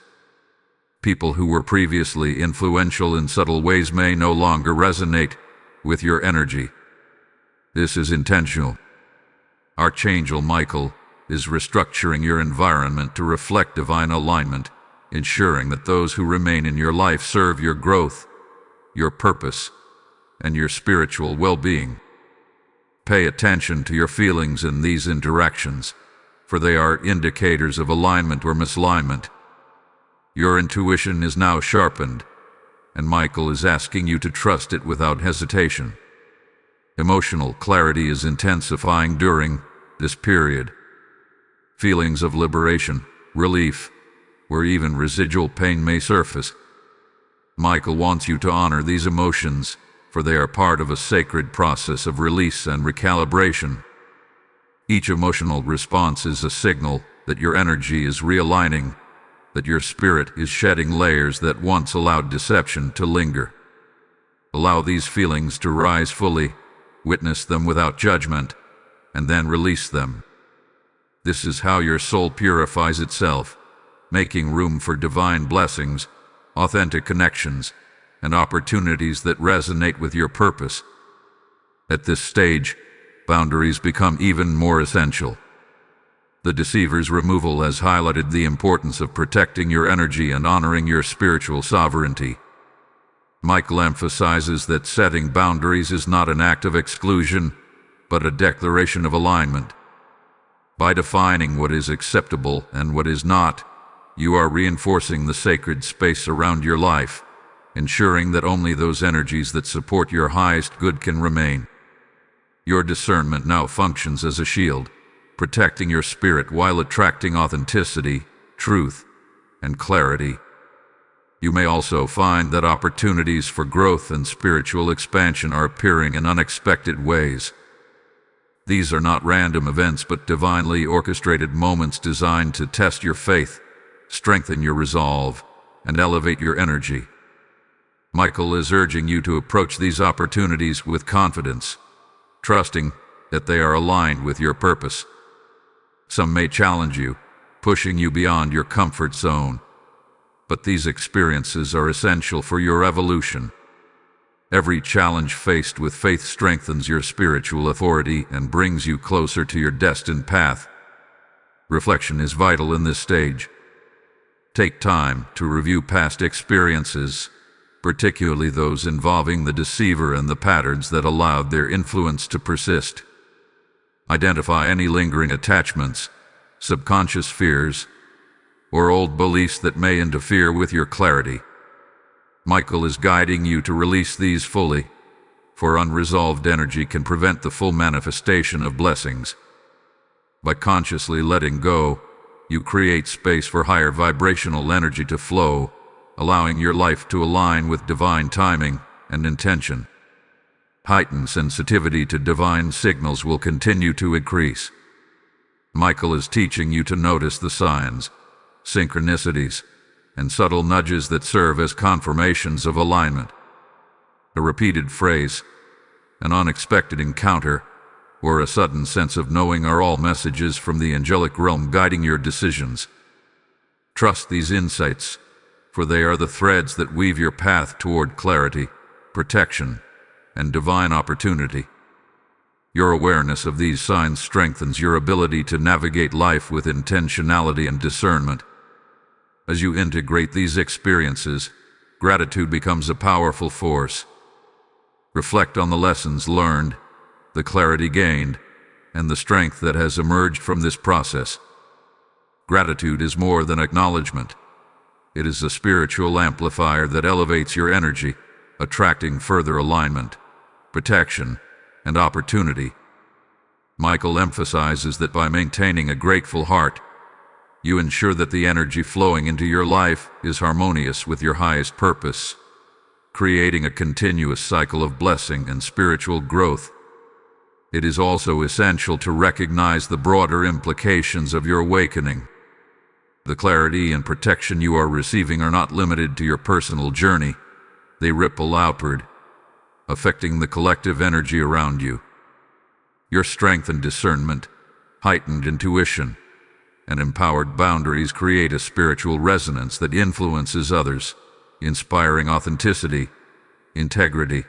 A: People who were previously influential in subtle ways may no longer resonate with your energy. This is intentional. Archangel Michael is restructuring your environment to reflect divine alignment, ensuring that those who remain in your life serve your growth, your purpose, and your spiritual well-being. Pay attention to your feelings in these interactions, for they are indicators of alignment or misalignment. Your intuition is now sharpened, and Michael is asking you to trust it without hesitation. Emotional clarity is intensifying during this period. Feelings of liberation, relief, or even residual pain may surface. Michael wants you to honor these emotions, for they are part of a sacred process of release and recalibration. Each emotional response is a signal that your energy is realigning, that your spirit is shedding layers that once allowed deception to linger. Allow these feelings to rise fully, witness them without judgment, and then release them. This is how your soul purifies itself, making room for divine blessings, authentic connections, and opportunities that resonate with your purpose. At this stage, boundaries become even more essential. The deceiver's removal has highlighted the importance of protecting your energy and honoring your spiritual sovereignty. Michael emphasizes that setting boundaries is not an act of exclusion, but a declaration of alignment. By defining what is acceptable and what is not, you are reinforcing the sacred space around your life, ensuring that only those energies that support your highest good can remain. Your discernment now functions as a shield, protecting your spirit while attracting authenticity, truth, and clarity. You may also find that opportunities for growth and spiritual expansion are appearing in unexpected ways. These are not random events but divinely orchestrated moments designed to test your faith, strengthen your resolve, and elevate your energy. Michael is urging you to approach these opportunities with confidence, trusting that they are aligned with your purpose. Some may challenge you, pushing you beyond your comfort zone, but these experiences are essential for your evolution. Every challenge faced with faith strengthens your spiritual authority and brings you closer to your destined path. Reflection is vital in this stage. Take time to review past experiences, particularly those involving the deceiver and the patterns that allowed their influence to persist. Identify any lingering attachments, subconscious fears, or old beliefs that may interfere with your clarity. Michael is guiding you to release these fully, for unresolved energy can prevent the full manifestation of blessings. By consciously letting go, you create space for higher vibrational energy to flow, allowing your life to align with divine timing and intention. Heightened sensitivity to divine signals will continue to increase. Michael is teaching you to notice the signs, synchronicities, and subtle nudges that serve as confirmations of alignment. A repeated phrase, an unexpected encounter, or a sudden sense of knowing are all messages from the angelic realm guiding your decisions. Trust these insights, for they are the threads that weave your path toward clarity, protection, and divine opportunity. Your awareness of these signs strengthens your ability to navigate life with intentionality and discernment. As you integrate these experiences, gratitude becomes a powerful force. Reflect on the lessons learned, the clarity gained, and the strength that has emerged from this process. Gratitude is more than acknowledgement. It is a spiritual amplifier that elevates your energy, attracting further alignment, protection, and opportunity. Michael emphasizes that by maintaining a grateful heart, you ensure that the energy flowing into your life is harmonious with your highest purpose, creating a continuous cycle of blessing and spiritual growth. It is also essential to recognize the broader implications of your awakening. The clarity and protection you are receiving are not limited to your personal journey. They ripple outward, affecting the collective energy around you. Your strengthened discernment, heightened intuition, and empowered boundaries create a spiritual resonance that influences others, inspiring authenticity, integrity,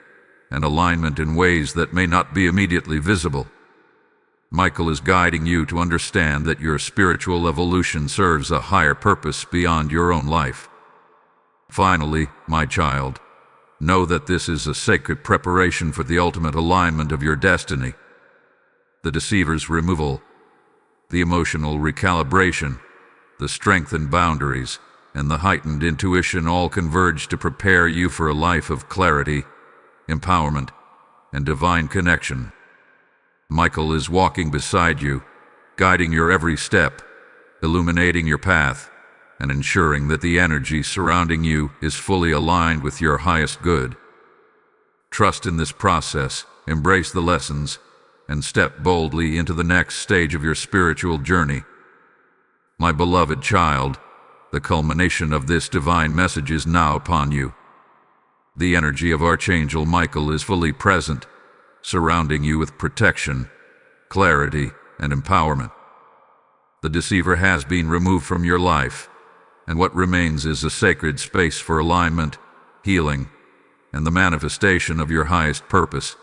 A: and alignment in ways that may not be immediately visible. Michael is guiding you to understand that your spiritual evolution serves a higher purpose beyond your own life. Finally, my child, know that this is a sacred preparation for the ultimate alignment of your destiny. The deceiver's removal, the emotional recalibration, the strengthened boundaries, and the heightened intuition all converge to prepare you for a life of clarity, empowerment, and divine connection. Michael is walking beside you, guiding your every step, illuminating your path, and ensuring that the energy surrounding you is fully aligned with your highest good. Trust in this process, embrace the lessons, and step boldly into the next stage of your spiritual journey. My beloved child, the culmination of this divine message is now upon you. The energy of Archangel Michael is fully present, surrounding you with protection, clarity, and empowerment. The deceiver has been removed from your life, and what remains is a sacred space for alignment, healing, and the manifestation of your highest purpose.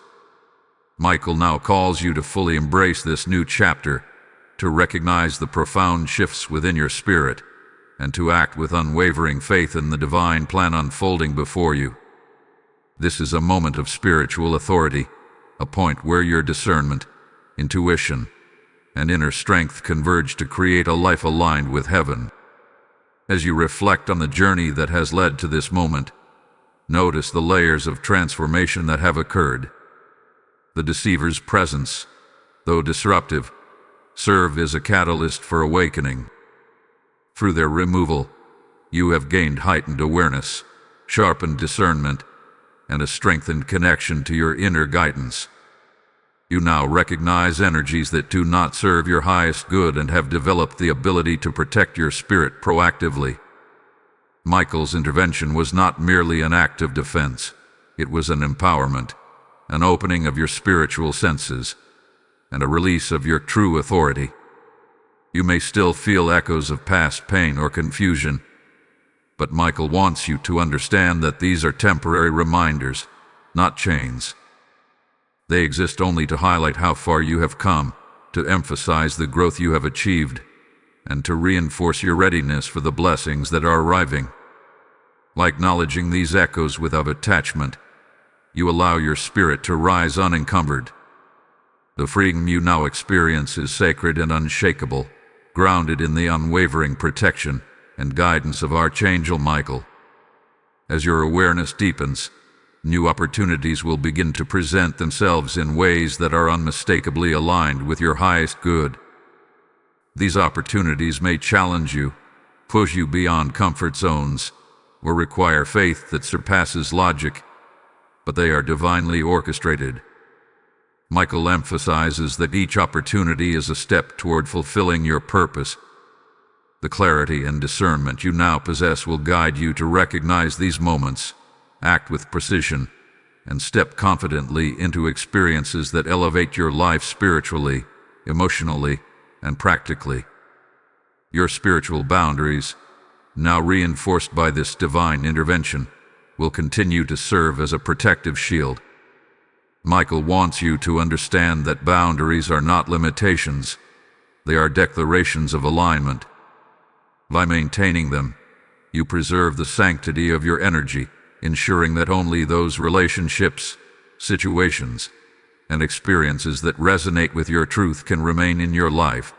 A: Michael now calls you to fully embrace this new chapter, to recognize the profound shifts within your spirit, and to act with unwavering faith in the divine plan unfolding before you. This is a moment of spiritual authority, a point where your discernment, intuition, and inner strength converge to create a life aligned with heaven. As you reflect on the journey that has led to this moment, notice the layers of transformation that have occurred. The deceiver's presence, though disruptive, serve as a catalyst for awakening. Through their removal, you have gained heightened awareness, sharpened discernment, and a strengthened connection to your inner guidance. You now recognize energies that do not serve your highest good and have developed the ability to protect your spirit proactively. Michael's intervention was not merely an act of defense. It was an empowerment, an opening of your spiritual senses, and a release of your true authority. You may still feel echoes of past pain or confusion, but Michael wants you to understand that these are temporary reminders, not chains. They exist only to highlight how far you have come, to emphasize the growth you have achieved, and to reinforce your readiness for the blessings that are arriving. By acknowledging these echoes without attachment, you allow your spirit to rise unencumbered. The freedom you now experience is sacred and unshakable, grounded in the unwavering protection and guidance of Archangel Michael. As your awareness deepens, new opportunities will begin to present themselves in ways that are unmistakably aligned with your highest good. These opportunities may challenge you, push you beyond comfort zones, or require faith that surpasses logic, but they are divinely orchestrated. Michael emphasizes that each opportunity is a step toward fulfilling your purpose. The clarity and discernment you now possess will guide you to recognize these moments, act with precision, and step confidently into experiences that elevate your life spiritually, emotionally, and practically. Your spiritual boundaries, now reinforced by this divine intervention, will continue to serve as a protective shield. Michael wants you to understand that boundaries are not limitations, they are declarations of alignment. By maintaining them, you preserve the sanctity of your energy, ensuring that only those relationships, situations, and experiences that resonate with your truth can remain in your life.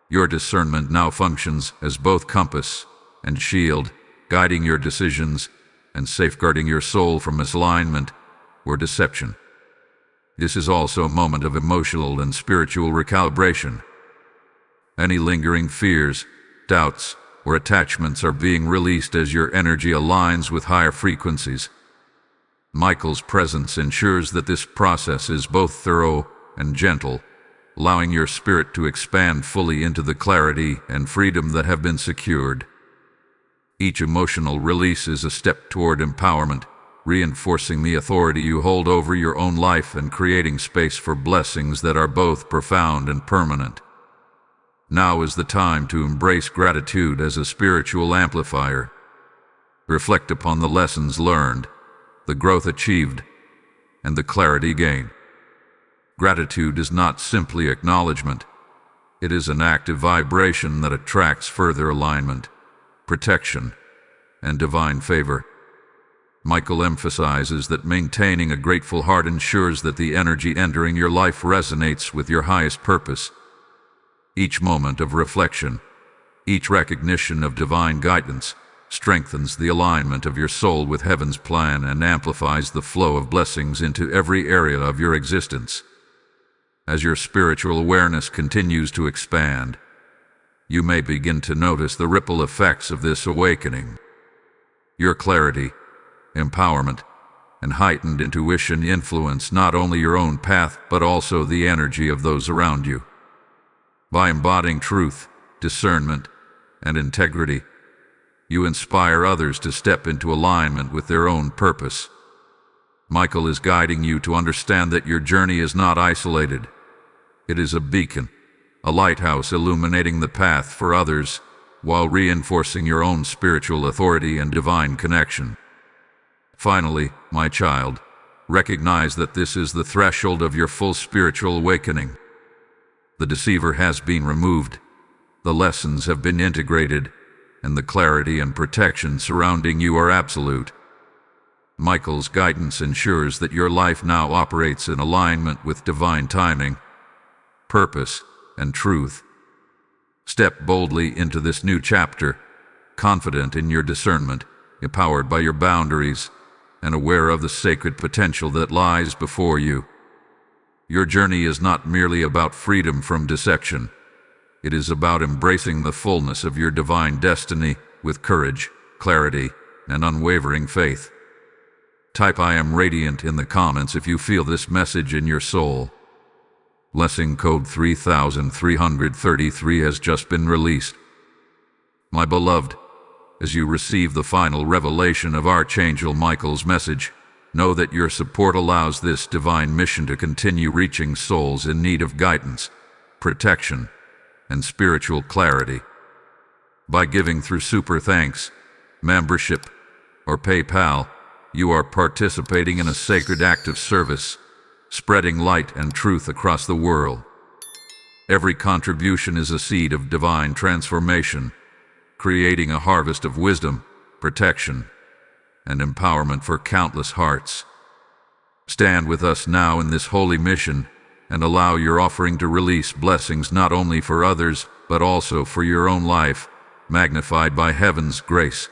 A: Your discernment now functions as both compass and shield, guiding your decisions and safeguarding your soul from misalignment or deception. This is also a moment of emotional and spiritual recalibration. Any lingering fears, doubts, or attachments are being released as your energy aligns with higher frequencies. Michael's presence ensures that this process is both thorough and gentle, allowing your spirit to expand fully into the clarity and freedom that have been secured. Each emotional release is a step toward empowerment, reinforcing the authority you hold over your own life and creating space for blessings that are both profound and permanent. Now is the time to embrace gratitude as a spiritual amplifier. Reflect upon the lessons learned, the growth achieved, and the clarity gained. Gratitude is not simply acknowledgement. It is an active vibration that attracts further alignment, protection, and divine favor. Michael emphasizes that maintaining a grateful heart ensures that the energy entering your life resonates with your highest purpose. Each moment of reflection, each recognition of divine guidance, strengthens the alignment of your soul with heaven's plan and amplifies the flow of blessings into every area of your existence. As your spiritual awareness continues to expand, you may begin to notice the ripple effects of this awakening. Your clarity, empowerment, and heightened intuition influence not only your own path but also the energy of those around you. By embodying truth, discernment, and integrity, you inspire others to step into alignment with their own purpose. Michael is guiding you to understand that your journey is not isolated. It is a beacon, a lighthouse illuminating the path for others while reinforcing your own spiritual authority and divine connection. Finally, my child, recognize that this is the threshold of your full spiritual awakening. The deceiver has been removed, the lessons have been integrated, and the clarity and protection surrounding you are absolute. Michael's guidance ensures that your life now operates in alignment with divine timing, purpose, and truth. Step boldly into this new chapter, confident in your discernment, empowered by your boundaries, and aware of the sacred potential that lies before you. Your journey is not merely about freedom from deception. It is about embracing the fullness of your divine destiny with courage, clarity, and unwavering faith. Type "I am radiant" in the comments if you feel this message in your soul. Blessing code 3333 has just been released. My beloved, as you receive the final revelation of Archangel Michael's message, know that your support allows this divine mission to continue reaching souls in need of guidance, protection, and spiritual clarity. By giving through Super Thanks, membership, or PayPal, you are participating in a sacred act of service, spreading light and truth across the world. Every contribution is a seed of divine transformation, creating a harvest of wisdom, protection, and empowerment for countless hearts. Stand with us now in this holy mission and allow your offering to release blessings not only for others but also for your own life, magnified by heaven's grace.